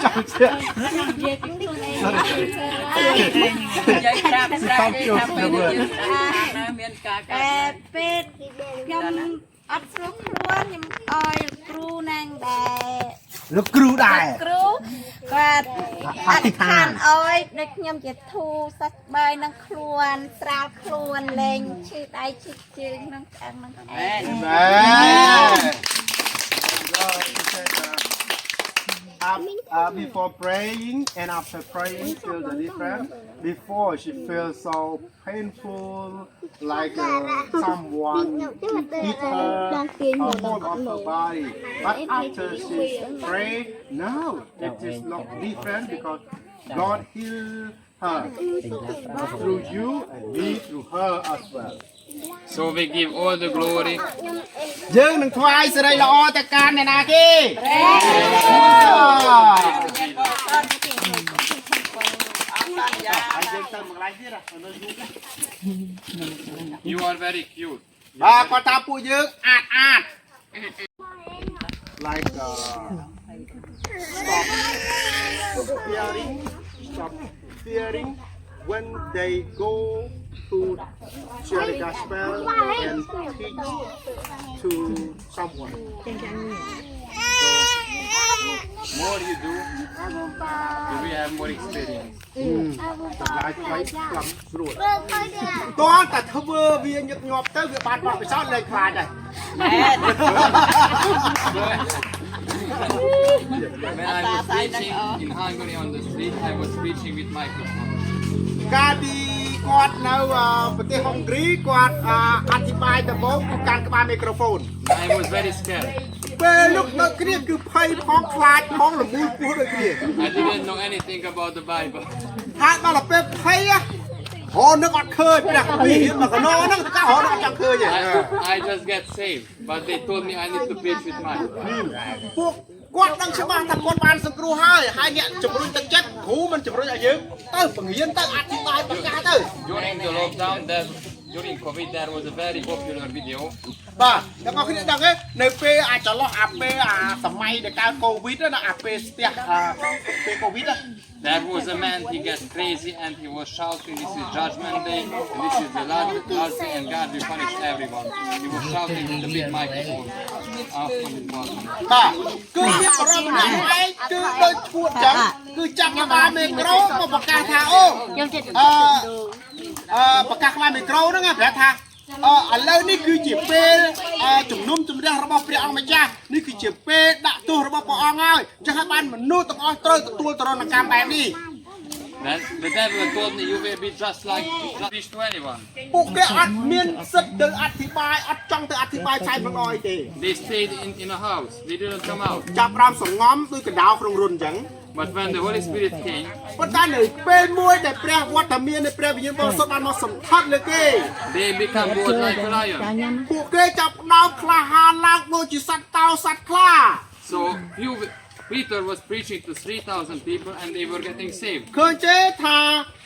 ចាំជឿ និយាយប្រាប់ប្រាប់គេថាពេលនេះយើងមានការកា តែ ត់ ពេលខ្ញុំអត់ស្រួលខ្លួនខ្ញុំអោយគ្រូណាងដែរ លោកគ្រូដែរ គ្រូគាត់អធិដ្ឋានអោយដូចខ្ញុំជាធូរសាច់បាយនឹងខ្លួនស្រាលខ្លួនលេងឈឺដៃឈឺជើងនឹងឆ្អឹងនឹងឯង មែន before praying and after praying feel the difference before she feels so painful like someone hit her whole of her body but after she pray no it is not different because God heal her through you and me through her as well So we give all the glory យើងនឹងថ្វាយសេរីល្អទៅកាន់អ្នកណាគេ អត់តាយ៉ា ទៅមកឡៃទៀតនៅយូរ You are very cute. បាទគាត់ថាពួកយើងអាច like stop fearing when they go to share the gospel and teach to someone. More you do, you will have more experience. ចម្លើយថ្មីខ្លំស្រួលតោះតែធ្វើវាញឹកញាប់ទៅវាបានបោះពិសោធន៍លេងខ្លាចហើយ When I was preaching in Hungary on the street, I was preaching with microphone. កាលពីគាត់នៅប្រទេសហុងគ្រីគាត់អធិប្បាយដំបូងគឺការក្បាលមីក្រូហ្វូន I was very scared. ពេលលោកនៅគ្នាគឺភ័យផងខ្លាចផងល្មូលពោះដូចគ្នា I didn't know anything about the Bible. ហើយដល់ទៅពេលភ័យហោនឹកអត់ឃើញព្រះពីរៀនមកកណោហ្នឹងតើហោនឹកអត់ចង់ឃើញទេ I just get saved, but they told me I need to preach with microphone. ពួកគាត់ដឹងច្បាស់ថាគាត់បានសង្គ្រោះហើយអ្នកជំរុញទឹកចិត្តគ្រូមិនជំរុញឲ្យយើងទៅបង្រៀនទៅអធិប្បាយប្រកាសទៅ During the lockdown, during COVID, there was a very popular video. បាទអ្នកនរគ្នាដឹងទេនៅពេលអាចន្លោះពេលសម័យដែលកើតកូវីដណាពេលស្ទះពេលកូវីដ There was a man, he got crazy and he was shouting, this is judgment day, and this is the last day and God will punish everyone. He was shouting with the big microphone after his bottom. បាទគឺមានបរិបទណាឯងគឺដូចឈួតចឹងគឺចាប់ក្បាលមីក្រូមកប្រកាសថាអូប្រកាសក្បាលមីក្រូហ្នឹងប្រាប់ថាឥឡូវនេះគឺជាពេលជំនុំជម្រះរបស់ព្រះអង្គម្ចាស់នេះគឺជាពេលដាក់ទោសរបស់ព្រះអង្គហើយអញ្ចឹងហើយបានមនុស្សទាំងអស់ត្រូវទទួលទរណកម្មបែបនេះ Then the devil told me you will be just like preach to anyone. ពួកគេអត់មានសិទ្ធិទៅអធិប្បាយអត់ចង់ទៅអធិប្បាយឆាយប្រងអីទេ They stayed in a house, they didn't come out. ចាប់ផ្ដើមសងំដូចកណ្ដោក្នុងរុនអញ្ចឹង But when the Holy Spirit came, ប៉ុន្តែនៅពេលមួយដែលព្រះវត្តមាននៃព្រះវិញ្ញាណបរិសុទ្ធបានមកសន្ធត់លើគេ they become bold like a lion. ពួកគេចាប់ផ្ដើមក្លាហានឡើងដូចជាសត្វតោសត្វខ្លា So Peter was preaching to 3,000 people and they were getting saved. ឃើញទេថា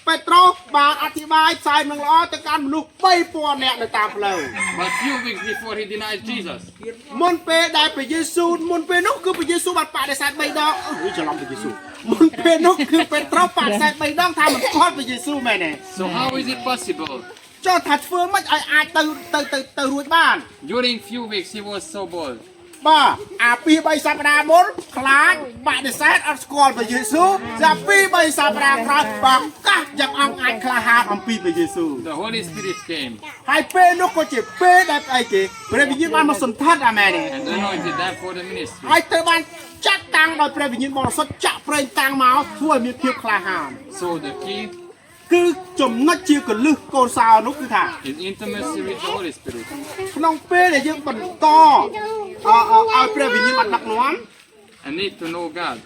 ពេត្រុសបានអធិប្បាយផ្សាយនឹងល្អទៅកាន់មនុស្ស 3000 នាក់នៅតាមផ្លូវ But few weeks before he denied Jesus. មុនពេលដែលព្រះយេស៊ូវមុនពេលនោះគឺព្រះយេស៊ូវបានបដិសេធ3ដងច្រឡំព្រះយេស៊ូវមុនពេលនោះគឺពេត្រុសបដិសេធ3ដងថាមិនខត់ព្រះយេស៊ូវមែនទេ So how is it possible? ចុះថាធ្វើម៉េចឲ្យអាចទៅរួចបាន During few weeks he was so bold. បាទអា2-3សប្តាហ៍មុនខ្លាចបដិសេធអត់ស្គាល់ព្រះយេស៊ូវចាប់2-3សប្តាហ៍ក្រោយបាកាសយ៉ាងអង្គអាចក្លាហានអំពីព្រះយេស៊ូវ The Holy Spirit came ហើយពេលនោះក៏ជាពេលដែលអីគេព្រះវិញ្ញាណបានមកសន្ធត់អាមែនទេ and anointed them for the ministry. ហើយត្រូវបានចាត់តាំងដោយព្រះវិញ្ញាណបរិសុទ្ធចាក់ប្រេងតាំងមកធ្វើឲ្យមានភាពក្លាហាន So the key គឺចំណុចជាកលឹះកូនសោនោះគឺថា is intimacy with the Holy Spirit. ក្នុងពេលដែលយើងបន្តឲ្យព្រះវិញ្ញាណបានដឹកនាំ And need to know God.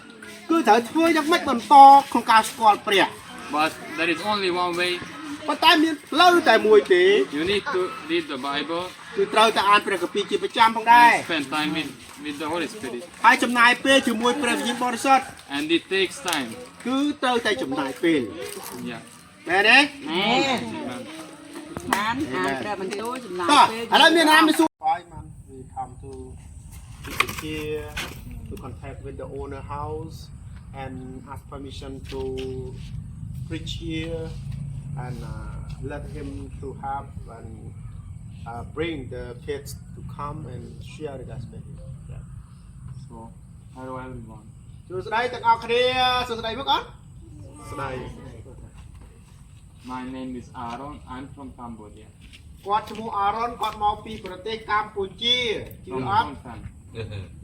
គឺត្រូវធ្វើយ៉ាងម៉េចបន្តក្នុងការស្គាល់ព្រះ But there is only one way. ប៉ុន្តែមានផ្លូវតែមួយទេ You need to read the Bible គឺត្រូវតែអានព្រះគម្ពីរជាប្រចាំផងដែរ and spend time with the Holy Spirit. ហើយចំណាយពេលជាមួយព្រះវិញ្ញាណបរិសុទ្ធ And it takes time. គឺត្រូវតែចំណាយពេល Yeah. មែនទេ Amen. បានអានព្រះបន្ទូលចំណាយ តោះ ពេល ឥឡូវមានណាមានសួរ Why man we come to here to contact with the owner house and ask permission to preach here and let him to have and bring the kids to come and share the gospel. Yeah. So, hello everyone. សួស្តីទាំងអស់គ្នាសួស្តីមកអត់ស្ដី My name is Aaron. I'm from Cambodia. គាត់ឈ្មោះអារ៉ុនគាត់មកពីប្រទេសកម្ពុជាជឿ From អត់ Phnom Penh.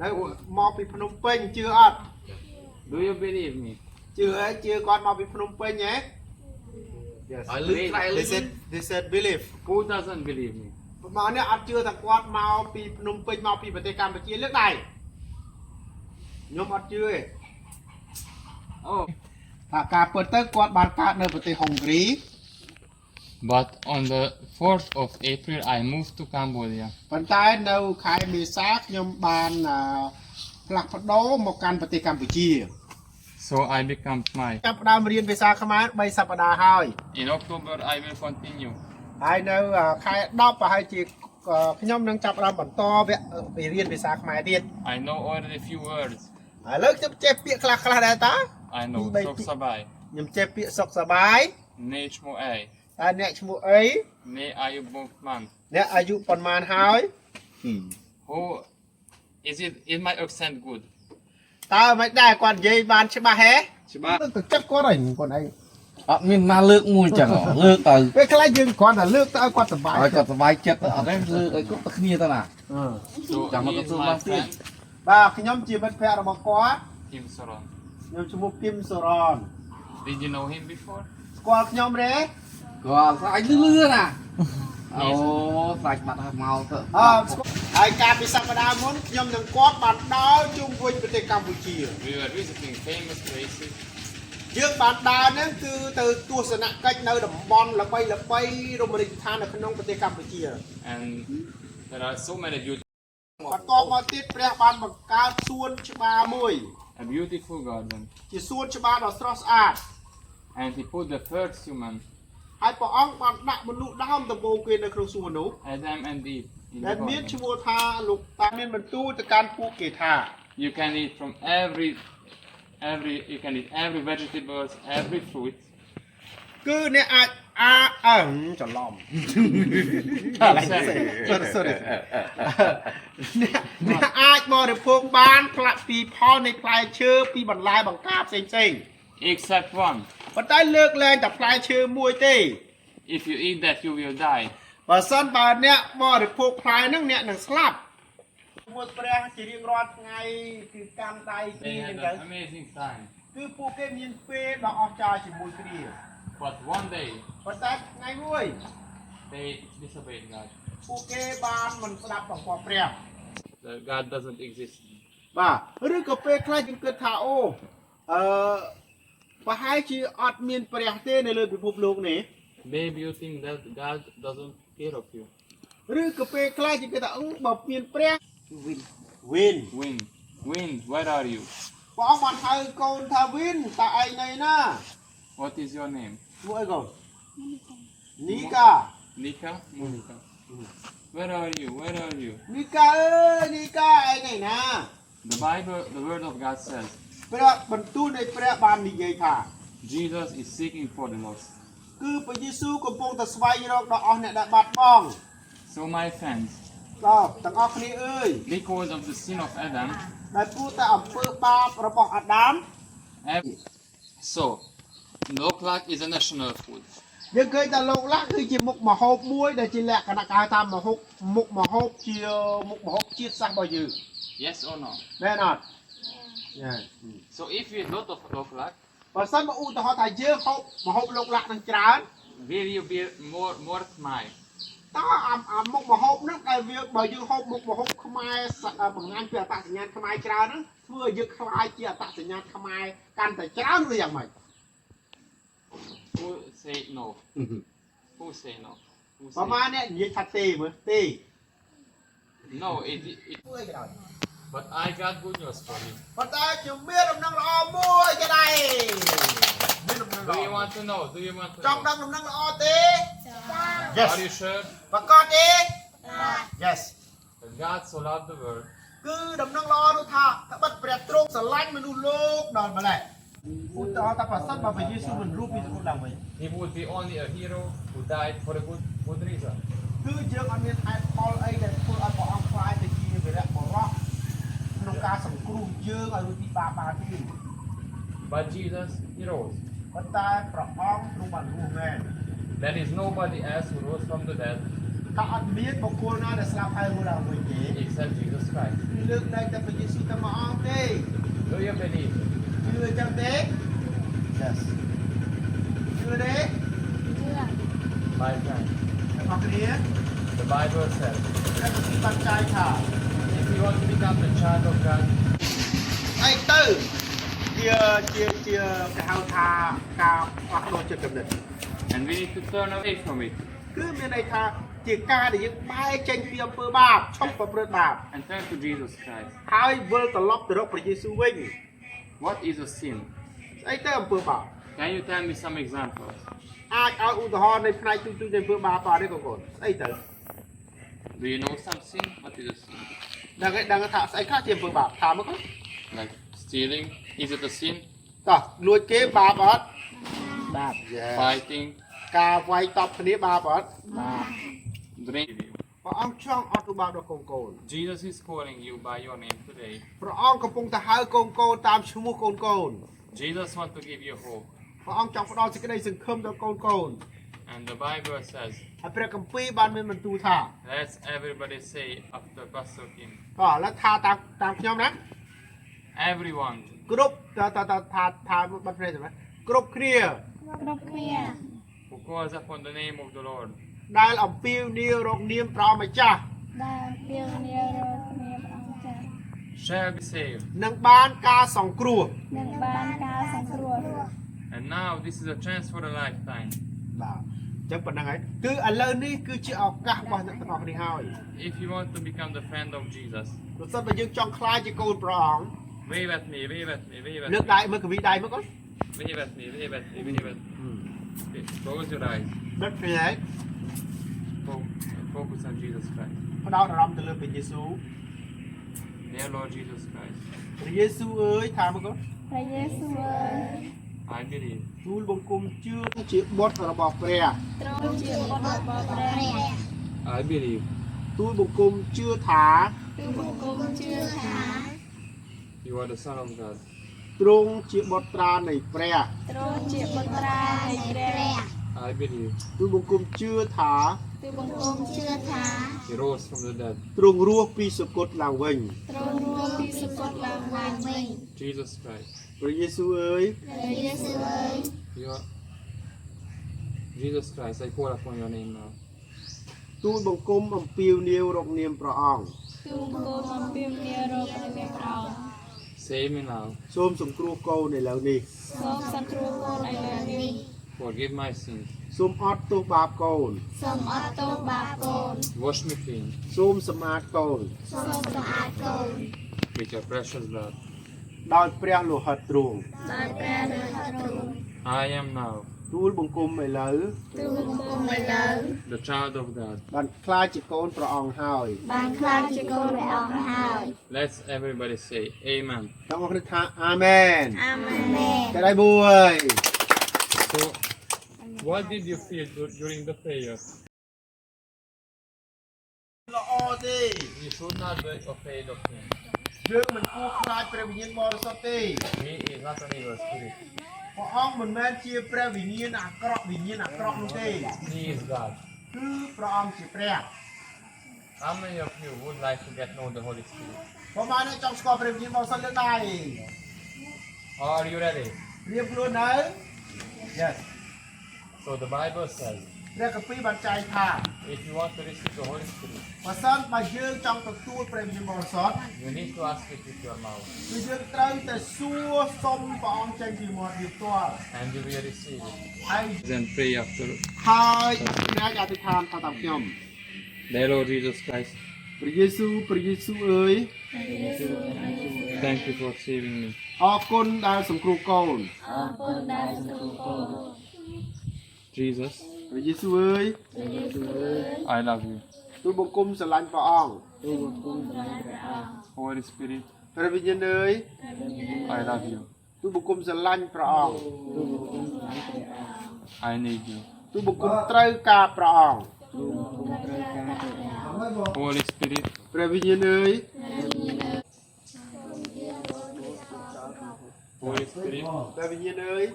នៅមកពីភ្នំពេញជឿអត់ Do you believe me? ជឿហើយជឿគាត់មកពីភ្នំពេញហ៎ Yes they said believe Who doesn't believe me? ប្រហែលនេះអត់ជឿថាគាត់មកពីភ្នំពេញមកពីប្រទេសកម្ពុជាលើកដៃខ្ញុំអត់ជឿទេ Oh. ថាការពិតទៅគាត់បានកើតនៅប្រទេសហុងគ្រី But on the 4th of April, I moved to Cambodia. ប៉ុន្តែនៅខែមេសាខ្ញុំបានផ្លាស់ប្ដូរមកកាន់ប្រទេសកម្ពុជា So So I become my. ចាប់ផ្ដើមរៀនភាសាខ្មែរ3សប្តាហ៍ហើយ In October I will continue. ហើយនៅខែ10ប្រហែលជាខ្ញុំនឹងចាប់ផ្ដើមបន្តវគ្គរៀនភាសាខ្មែរទៀត I know already a few words. ឥឡូវខ្ញុំចេះពាក្យខ្លះៗដែរតា I know Sok Sabai, ខ្ញុំចេះពាក្យសុខសប្បាយ Ne Chmo Ai, តើអ្នកឈ្មោះអី Ne Ayub Bokman. អ្នកអាយុប៉ុន្មានហើយ Who is my accent good? តើមិនដែរគាត់និយាយបានច្បាស់ហេ Chba. ទៅចិត្តគាត់ហើយគាត់ឯង អត់មានណាលើកមួយចឹងលើកទៅ ពេលខ្លះយើងគ្រាន់តែលើកទៅឲ្យគាត់សប្បាយ ឲ្យគាត់សុបាយចិត្តអត់ទេលើកឲ្យគាត់ទៅគ្នាទៅណា So Jangan he is betul my pasti. friend, បាទខ្ញុំជាមិត្តភក្តិរបស់គាត់ Kim Soron. ខ្ញុំឈ្មោះគឹមសុរន Did you know him before? ស្គាល់ខ្ញុំទេ គាត់ស្អាតលឿនណាអូស្អាតបាត់ហើយមកទៅ ហើយការពិសប្តាហ៍មុនខ្ញុំនឹងគាត់បានដើរជុំវិញប្រទេសកម្ពុជា We were visiting famous places. យើងបានដើរហ្នឹងគឺទៅទស្សនកិច្ចនៅតំបន់ល្បីៗរមណីយដ្ឋាននៅក្នុងប្រទេសកម្ពុជា And there are so many beautiful, បន្ទាប់មកទៀតព្រះបានបង្កើតសួនច្បារមួយ a beautiful garden. ជាសួនច្បារដ៏ស្រស់ស្អាត And he put the first human, ហើយព្រះអង្គបានដាក់មនុស្សដើមដំបូងគេនៅក្នុងសួននោះ Adam and Eve, in ដែល the មាន garden. ឈ្មោះថាលោកតាមានបន្ទូលទៅកាន់ពួកគេថា You can eat from you can eat every vegetables, every fruit. គឺអ្នកអាចច្រឡំ sorry អ្នកអាចបរិភោគបានផ្លាក់ពីផលនៃផ្លែឈើពីបន្លែបង្ការផ្សេងៗ Except one. ប៉ុន្តែលើកលែងតែផ្លែឈើមួយទេ If you eat that, you will die. បើសិនបើអ្នកបរិភោគផ្លែហ្នឹងអ្នកនឹងស្លាប់មួយព្រះជារៀងរាល់ថ្ងៃគឺកាន់ដៃគ្នា They អញ្ had ចឹង an amazing time. គឺពួកគេមានពេលដ៏អស្ចារ្យជាមួយគ្នា But one day, ប៉ុន្តែថ្ងៃមួយ they disobeyed God. ពួកគេបានមិនស្ដាប់បង្គាប់ព្រះ The God doesn't exist. បាទឬក៏ពេលខ្លះយើងគិតថាអូប្រហែលជាអត់មានព្រះទេនៅលើពិភពលោកនេះ Maybe you think that God doesn't care of you. ឬក៏ពេលខ្លះយើងគិតថាបើមានព្រះវិន Wind, where are you? ព្រះអង្គបានហៅកូនថាវិនតើឯងនៅណា What is your name? ឈ្មោះអីកូននីកា Nika? Monica. Where are you? Where are you? នីកាអើយនីកាឯងឯណា The Bible, the word of God says, ព្រះបន្ទូលនៃព្រះបាននិយាយថា Jesus is seeking for the lost. គឺព្រះយេស៊ូវកំពុងតែស្វែងរកដល់អស់អ្នកដែលបាត់បង់ So my friends, បាទទាំងអស់គ្នាអើយ because of the sin of Adam, ដែលព្រោះតែអំពើបាបរបស់អាដាម so Loklak is a national food. យើងឃើញថាលោកឡាក់គឺជាមុខម្ហូបមួយដែលជាលក្ខណៈគេហៅថាមុខម្ហូបជាមុខម្ហូបជាតិសាសន៍របស់យើង Yes or no? មែនអត់ So if we eat lot of Loklak, បើសិនមកឧទាហរណ៍ថាយើងហូបម្ហូបលោកឡាក់នឹងច្រើន will you be more smile? តើអាមុខម្ហូបហ្នឹងដែលវាបើយើងហូបមុខម្ហូបខ្មែរបង្ហាញពីអត្តសញ្ញាណខ្មែរច្រើនហ្នឹងធ្វើឲ្យយើងខ្លាយជាអត្តសញ្ញាណខ្មែរកាន់តែច្រើនឬយ៉ាងម៉េច Who say no? Who say no? Who ប្រហែល say អ្នកនិយាយថាទេមើលទេ no? It ធ្វើអីក៏ដោយ but I got good news for you. ប៉ុន្តែខ្ញុំមានដំណឹងល្អមួយក៏ដែរមានដំណឹង Do ល្អ you want to know? Do you want to ចង់ know? ដឹងដំណឹងល្អទេ Are you sure? ប្រកាសទេ Yes That God so loved the world គឺដំណឹងល្អនោះថាត្បិតព្រះទ្រង់ស្រឡាញ់មនុស្សលោកដល់ម្ល៉េះឧទាហរណ៍ថាប្រសិនបើព្រះយេស៊ូវមិនរួបពីសមុទ្រឡើងវិញ He would be only a hero who died for a good reason. គឺយើងអត់មានហេតុផលអីដែលធ្វើឲ្យព្រះអង្គខ្លាយទៅជាវីរៈបុរសក្នុងការសង្គ្រោះយើងឲ្យរួចពីបាបបានទេ But Jesus, he rose. ប៉ុន្តែព្រះអង្គទ្រង់បានរស់មែន There is nobody else who rose from the dead ថាអត់មានបុគ្គលណាដែលស្លាប់ហើយរស់ឡើងវិញទេ except Jesus Christ. គឺលើកលែងតែព្រះយេស៊ូវតែមួយអង្គទេ Do you believe? ជឿអញ្ចឹងទេ Yes ជឿទេ My friend, អ្នកនរគ្នា the Bible says, តែពីបានចែកថា if you want to become the child of God, អីទៅជាគេហៅថាការផ្លាស់ប្ដូរចិត្តគំនិត and we need to turn away from it គឺមានន័យថាជាការដែលយើងបែរចេញពីអំពើបាបឈប់ប្រព្រឹត្តបាប and turn to Jesus Christ. ហើយវិលត្រឡប់ទៅរកព្រះយេស៊ូវវិញ What is a sin? ไอ้เติมเปลือกบาป Can you tell me some examples? อาจเอาอุทหรณ์ในภายตุ้ยในเปลือกบาปต่อได้ก่อนไอ้เติม Do you know some sin? What is a sin? ดังกระถาไอ้ข้าเทียมเปลือกบาปถามมาก่อน Like stealing? Is it a sin? ต่อลวดเก็บบาปอด បាប Fighting? กาไฟตอบคณิบาปอด បាប Drink? พระองค์ช่องออตุบาปดอกโกน Jesus is calling you by your name today. พระองค์กำปงตะหายโกนตามชั่วโมงโกน Jesus wants to give you hope. พระองค์จองพระองค์จะได้สังคมดอกโกน And the Bible says, ไอ้พระกัมปีบ้านมันตูท่า let's everybody say after Pastor Kim. ก็แล้วทาตามខ្ញុំណា Everyone, គ្រប់ทาบัตรเพลใช่ไหมគ្រប់គ្នា គ្រប់គ្នា who calls upon the name of the Lord, ដែលអំពាវនាវរកនាមព្រះម្ចាស់ ដែលពីនារកគ្នាព្រះអង្គចាស់ shall be saved. នឹងបានការសង្គ្រោះ នឹងបានការសង្គ្រោះ And now this is a chance for a lifetime. បាទអញ្ចឹងប៉ុណ្្នឹងហើយគឺឥឡូវនេះគឺជាឱកាសរបស់អ្នកទាំងអស់គ្នាហើយ If you want to become the friend of Jesus, ប្រសិនបើយើងចង់ខ្លាចជាកូនព្រះអង្គ wave at me, wave at me, wave at លើក me, ដៃមើលកវីដៃមកគាត់ wave at me, wave at me, wave at me. Okay, close your eyes. បិទភ្នែក Focus on Jesus Christ. ផ្ដោតអារម្មណ៍ទៅលើព្រះយេស៊ូវ Dear Lord Jesus Christ, ព្រះយេស៊ូវអើយថាមកគាត់ ព្រះយេស៊ូវអើយ I believe. ទូលបង្គំជឿជាបុត្ររបស់ព្រះ ទ្រង់ជាបុត្ររបស់ព្រះ I believe ទូលបង្គំជឿថា គឺបង្គំជឿថា you are the Son of God. ទ្រង់ជាបុត្រានៃព្រះ ទ្រង់ជាបុត្រានៃព្រះ I believe ទូលបង្គំជឿថា គឺបង្គំជឿថា he rose from the dead. ទ្រង់រស់ពីសគត់ឡើងវិញ ទ្រង់រស់ពីសគត់ឡើងវិញ Jesus Christ. ព្រះយេស៊ូវអើយ ព្រះយេស៊ូវអើយ You are Jesus Christ. I call upon your name now. ទូលបង្គំអំពាវនាវរកនាមព្រះអង្គ គឺបង្គំអំពីនារកគ្នាព្រះអង្គ Save me now. សូមសង្គ្រោះកូនឥឡូវនេះ សូមសង្គ្រោះកូនឥឡូវនេះ Forgive my sins. សូមអត់ទោសបាបកូន សូមអត់ទោសបាបកូន Wash me clean សូមសម្អាតកូន សូមសម្អាតកូន with your precious blood. ដោយព្រះលោហិតទ្រង់ ដោយព្រះរាជទ្រង់ I am now ទូលបង្គំឥឡូវ គឺបង្គំឥឡូវ the child of God. បានខ្លាចជាកូនព្រះអង្គហើយ បានខ្លាចជាកូនព្រះអង្គហើយ Let's everybody say Amen. ទាំងអស់គ្នាថាអាមែន អាមែន តែដៃមួយ So, what did you feel during the prayer? ល្អទេ You should not be afraid of him. យើងមិនគួរខ្លាចព្រះវិញ្ញាណបរិសុទ្ធទេ He is not an evil spirit. ព្រះអង្គមិនមែនជាព្រះវិញ្ញាណអាក្រក់នោះទេ He is God. គឺព្រះអង្គជាព្រះ How many of you would like to get know the Holy Spirit? ប្រហែលអ្នកចង់ស្គាល់ព្រះវិញ្ញាណបរិសុទ្ធលើកដៃ Are you ready? រៀបខ្លួននៅ Yes So the Bible says, ព្រះគម្ពីរបានចែងថា if you want to receive the Holy Spirit, បើសិនបើយើងចង់ទទួលព្រះវិញ្ញាណបរិសុទ្ធ you need to ask it with your mouth, គឺយើងត្រូវតែសួរសុំព្រះអង្គចេញពីមាត់យើងផ្ទាល់ and you will receive it. ហើយ Then pray after. ហើយអ្នកអធិដ្ឋានថាតាមខ្ញុំ Dear Lord Jesus Christ, ព្រះយេស៊ូវអើយ thank you for saving me. អរគុណដែលសង្គ្រោះកូន អរគុណដែលសង្គ្រោះកូន Jesus, ព្រះយេស៊ូវអើយ I love you. ទូលបង្គំស្រឡាញ់ព្រះអង្គ Holy Spirit, ព្រះវិញ្ញាណអើយ I love you. ទូលបង្គំស្រឡាញ់ព្រះអង្គ I need you. ទូលបង្គំត្រូវការព្រះអង្គ Holy Spirit, ព្រះវិញ្ញាណអើយ Holy Spirit, ព្រះវិញ្ញាណអើយ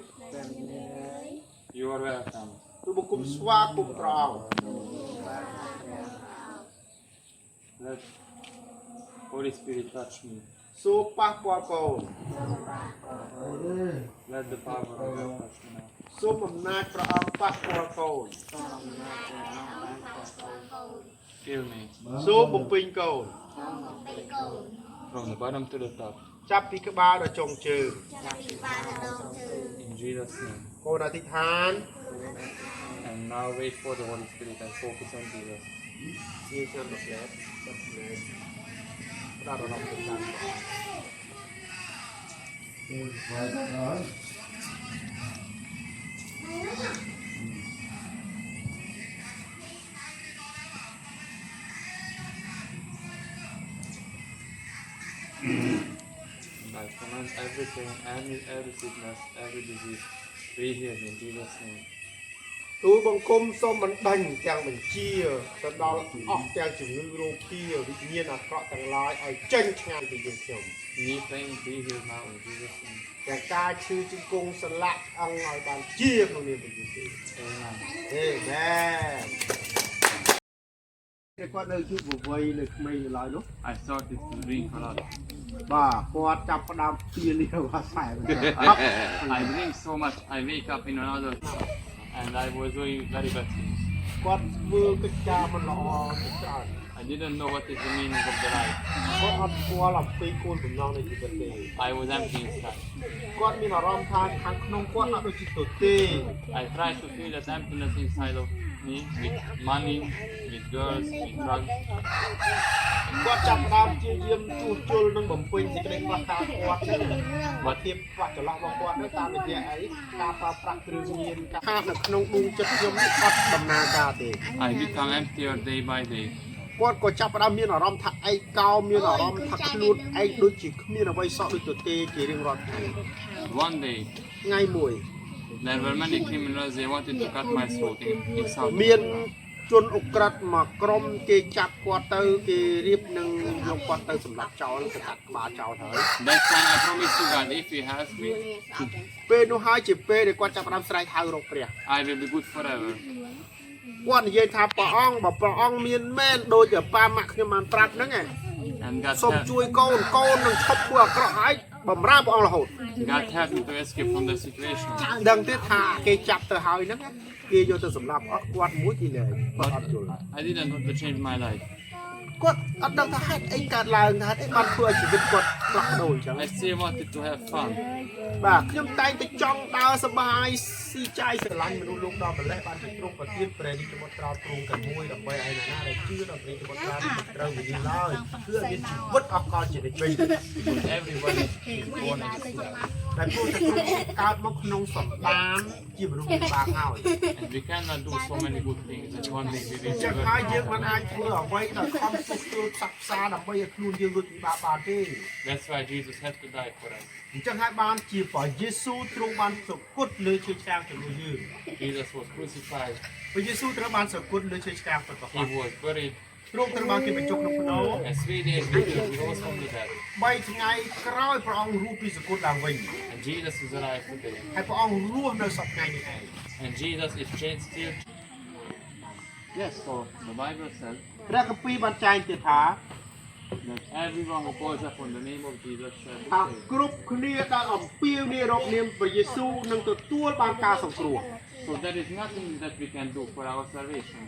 you are welcome. ទូលបង្គំស្វាគមន៍ព្រះអង្គ Let Holy Spirit touch me. សូមប៉ះពាល់កូន Let the power of God touch me now. សូមអំណាចព្រះអង្គប៉ះពាល់កូន Fill me សូមបំពេញកូន from the bottom to the top. ចាប់ពីក្បាលដល់ចុងជើង In Jesus' name. កូនអធិដ្ឋាន And now wait for the Holy Spirit and focus on Jesus. ជាឆ្នាំដល់ផ្លែផ្ដល់រំលឹកទៅតាមព្រះអង្គ I command every pain, every sickness, every disease, be healed in Jesus' name. ទូបង្គំសូមបណ្ដេញទាំងបញ្ជាទៅដល់អស់ទាំងជំងឺរោគាវិញ្ញាណអាក្រក់ទាំងឡាយឲ្យចេញឆ្ងាយពីយើងខ្ញុំ Knee pain, be healed now in Jesus' name. ទាំងការឈឺជង្គង់សន្លាក់អង្គឲ្យបានជាក្នុងនាមព្រះយេស៊ូវ Amen. អេមែនតែគាត់នៅយុវវ័យនៅក្មេងនៅឡើយនោះ I started to drink a lot. បាទគាត់ចាប់ផ្ដើមពៀលាវ៉ាសែ I drink so much, I wake up in another and I was doing very bad things. គាត់ធ្វើកិច្ចការមិនល្អច្រើន I didn't know what is the meaning of the life. គាត់អត់ស្គាល់អំពីគោលបំណងនៃជីវិតទេ I was empty inside. គាត់មានអារម្មណ៍ថាខាងក្នុងគាត់អត់ដូចជាទទេ I tried to fill that emptiness inside of me with money, with girls, with drugs. គាត់ចាប់ផ្ដើមជាយាមជួសជុលនិងបំពេញសេចក្តីខ្វះខាតគាត់ទៅបាទធៀបខ្វះចន្លោះរបស់គាត់ទៅតាមរយៈអីការប្រើប្រាស់គ្រឿងញៀនការខាតនៅក្នុងដួងចិត្តខ្ញុំនេះអត់ដំណើរការទេ I become emptier day by day. គាត់ក៏ចាប់ផ្ដើមមានអារម្មណ៍ថាឯកោមានអារម្មណ៍ថាខ្លួនឯងដូចជាគ្មានអ្វីសោះដូចទទេជារៀងរាល់ថ្ងៃ One day, ថ្ងៃមួយ there were many criminals, they wanted to cut my throat in South. មានជនអុក្រិតមកក្រុមគេចាប់គាត់ទៅគេរៀបនឹងយកគាត់ទៅសម្លាប់ចោលទៅកាត់ក្បាលចោលហើយ That's when I promised to God, if He helps me, ពេលនោះហើយជាពេលដែលគាត់ចាប់ផ្ដើមស្រែកហៅរកព្រះ I will be good forever. គាត់និយាយថាព្រះអង្គបើព្រះអង្គមានមែនដូចជាប៉ាម៉ាក់ខ្ញុំបានប្រាប់ហ្នឹងឯង And God សូម helped, ជួយកូននឹងឈប់ធ្វើអាក្រក់ហើយបំរើព្រះអង្គរហូត God helped me to escape from the situation. ដឹងទេថាគេចាប់ទៅហើយហ្នឹងគេយកទៅសម្លាប់អស់គាត់មួយទីលែងគាត់អត់យល់ I didn't want to change my life. គាត់អត់ដឹងថាហេតុអីកើតឡើងថាហេតុអីបានធ្វើឲ្យជីវិតគាត់ផ្លាស់ប្ដូរអញ្ចឹង I still wanted to have fun. បាទខ្ញុំតែងតែចង់ដើរសប្បាយស៊ីចាយស្រឡាញ់មនុស្សលោកដល់ម្លេះបានជាទ្រង់ប្រទានព្រះរាជបុត្រត្រង់តែមួយដើម្បីឲ្យអ្នកណាដែលជឿដល់ព្រះរាជបុត្រត្រូវវិញ្ញាណឡើយគឺឲ្យមានជីវិតអកលជានិច្ចវិញ But everyone is born again. តែព្រោះតែទ្រង់កើតមកក្នុងសន្តានជាមនុស្សវិបាកហើយ And we cannot do so many good things that one day we will ចឹង be ហើយយើង working. មិនអាចធ្វើអ្វីដែលខំស្ទុះស្ទួលសាក់សាដើម្បីឲ្យខ្លួនយើងរួចពីបាបបានទេ That's why Jesus had to die for us. អញ្ចឹងហើយបានជាព្រះយេស៊ូវទ្រង់បានសគត់លើឈើឆ្កាងជាមួយយើង Jesus was crucified. ព្រះយេស៊ូវត្រូវបានសគត់លើឈើឆ្កាងពិតប្រាក He ដ was buried. ទ្រង់ត្រូវបានគេបញ្ចុះក្នុងភ្នោ And 3 days later, He rose from the dead. 3ថ្ងៃក្រោយព្រះអង្គរស់ពីសគត់ឡើងវិញ And Jesus is alive today. ហើយព្រះអង្គរស់នៅសប្តាហ៍នេះឯង And Jesus is changed still. Yes So the Bible says ព្រះគម្ពីរបានចែងទៀតថា that everyone who calls upon the name of Jesus shall be ថា saved. គ្រប់គ្នាដែលអំពាវនាវរកនាមព្រះយេស៊ូវនឹងទទួលបានការសង្គ្រោះ So there is nothing that we can do for our salvation.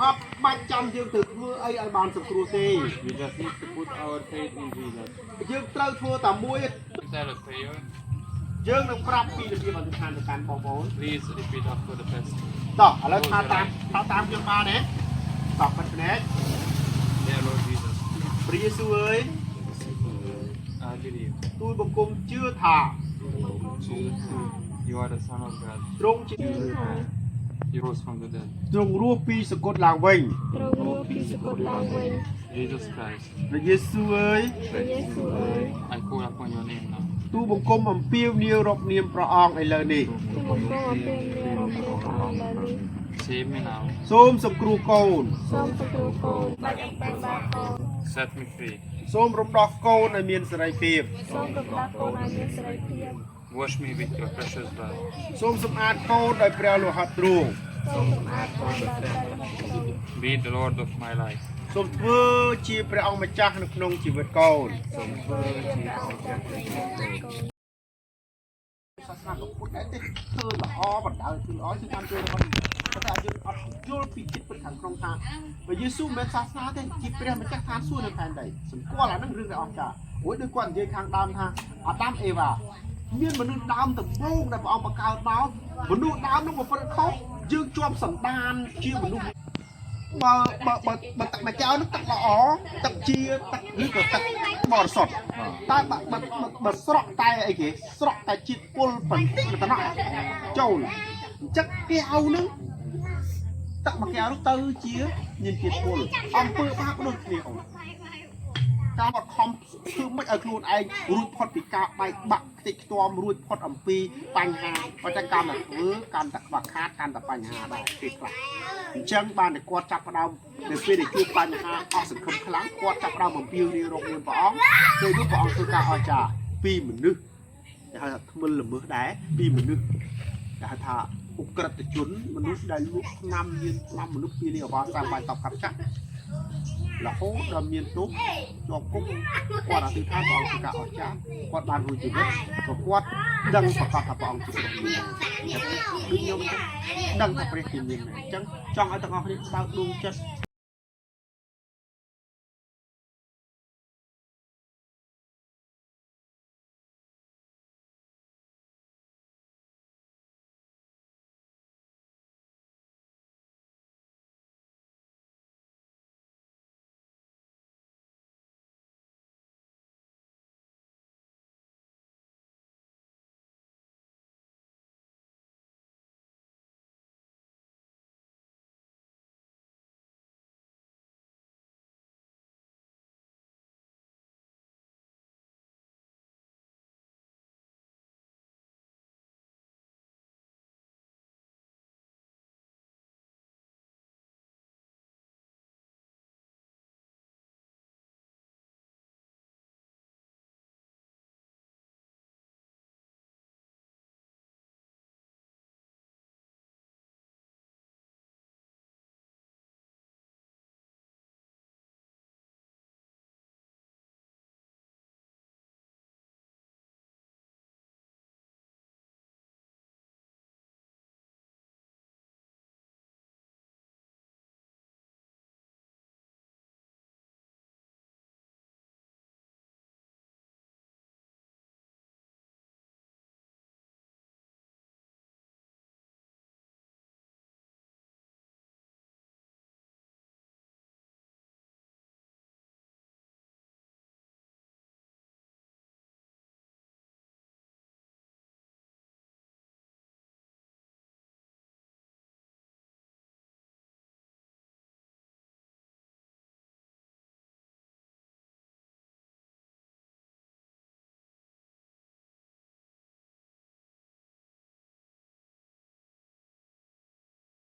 អត់បាច់ចាំយើងទៅធ្វើអីឲ្យបានសង្គ្រោះទេ We just need to put our faith in Jesus. យើងត្រូវធ្វើតែមួយ Say a prayer. យើងនឹងប្រាប់ពីរបៀបអធិដ្ឋានទៅកាន់បងប្អូន Please repeat after the pastor. តោះឥឡូវថាតាមខ្ញុំបានទេតោះបិទភ្នែក Dear Lord Jesus, ព្រះយេស៊ូវអើយ I believe ទូលបង្គំជឿថា you are the Son of God. ទ្រង់ជា You rose from the dead. ទ្រង់រស់ពីសគត់ឡើងវិញ Jesus Christ, ព្រះយេស៊ូវអើយ I call upon your name now. ទូលបង្គំអំពាវនាវរកនាមព្រះអង្គឥឡូវនេះ Save me now. សូមសង្គ្រោះកូន Set me free. សូមរំដោះកូនឲ្យមានសេរីភាព Wash me with your precious blood. សូមសម្អាតកូនដោយព្រះលោហិតទ្រង់ Be the Lord of my life. សូមធ្វើជាព្រះអង្គម្ចាស់នៅក្នុងជីវិតកូនសាសនាពុទ្ធតែធ្វើល្អបណ្ដោយធ្វើល្អជាតាមជួយរបស់តែយើងអត់យល់ពីចិត្តពិតខាងក្នុងថាព្រះយេស៊ូវមិនមែនសាសនាទេជាព្រះម្ចាស់ឋានសួគ៌នៅផែនដីសម្គាល់អានឹងរឿងដែលអស្ចារ្យអូយដូចគាត់និយាយខាងដើមថាអាដាមអេវ៉ាមានមនុស្សដើមដំបូងដែលព្រះអង្គបង្កើតមកមនុស្សដើមនោះប្រព្រឹត្តខុសយើងជាប់សន្តានជាមនុស្សបើទឹកមកចោលនោះទឹកល្អទឹកជាទឹកឬក៏ទឹកបរិសុទ្ធតែបើស្រក់តែអីគេស្រក់តែជាតិពុលបន្តិចទៅណោះចូល chắc kẹo nữa tặng mà kẹo nó tư chia nhìn kiệt buồn ông bơ ba có đôi kẹo cao mà không thương mất ở luôn anh rút phật bị cao bay bạc tịch toam rút phật ẩm pi bành hà và chắc cam là thứ cam tạc bạc khát cam tạc bành hà đại tuyệt lại chân ban để quạt chặt vào đầu để phi để chụp bành hà họ sẽ không kháng quạt chặt vào đầu bằng piêu đi rộng nguyên bỏ để lúc bỏ tôi cao họ trà pi mình nước để họ mình là mưa đá pi mình nước để họ thả cục cật để chuẩn mình nước đây lúc năm mình nước pi đi ở vào sang bài tập cặp chắc là hố đầm miền tốt cho cúc qua là từ tham vào từ cả ở cha quạt bàn hồi chữ và quạt đăng và cả thập ông chữ đừng nhung đăng thập riêng miền này chẳng trong ở tầng họ đi bao đu chất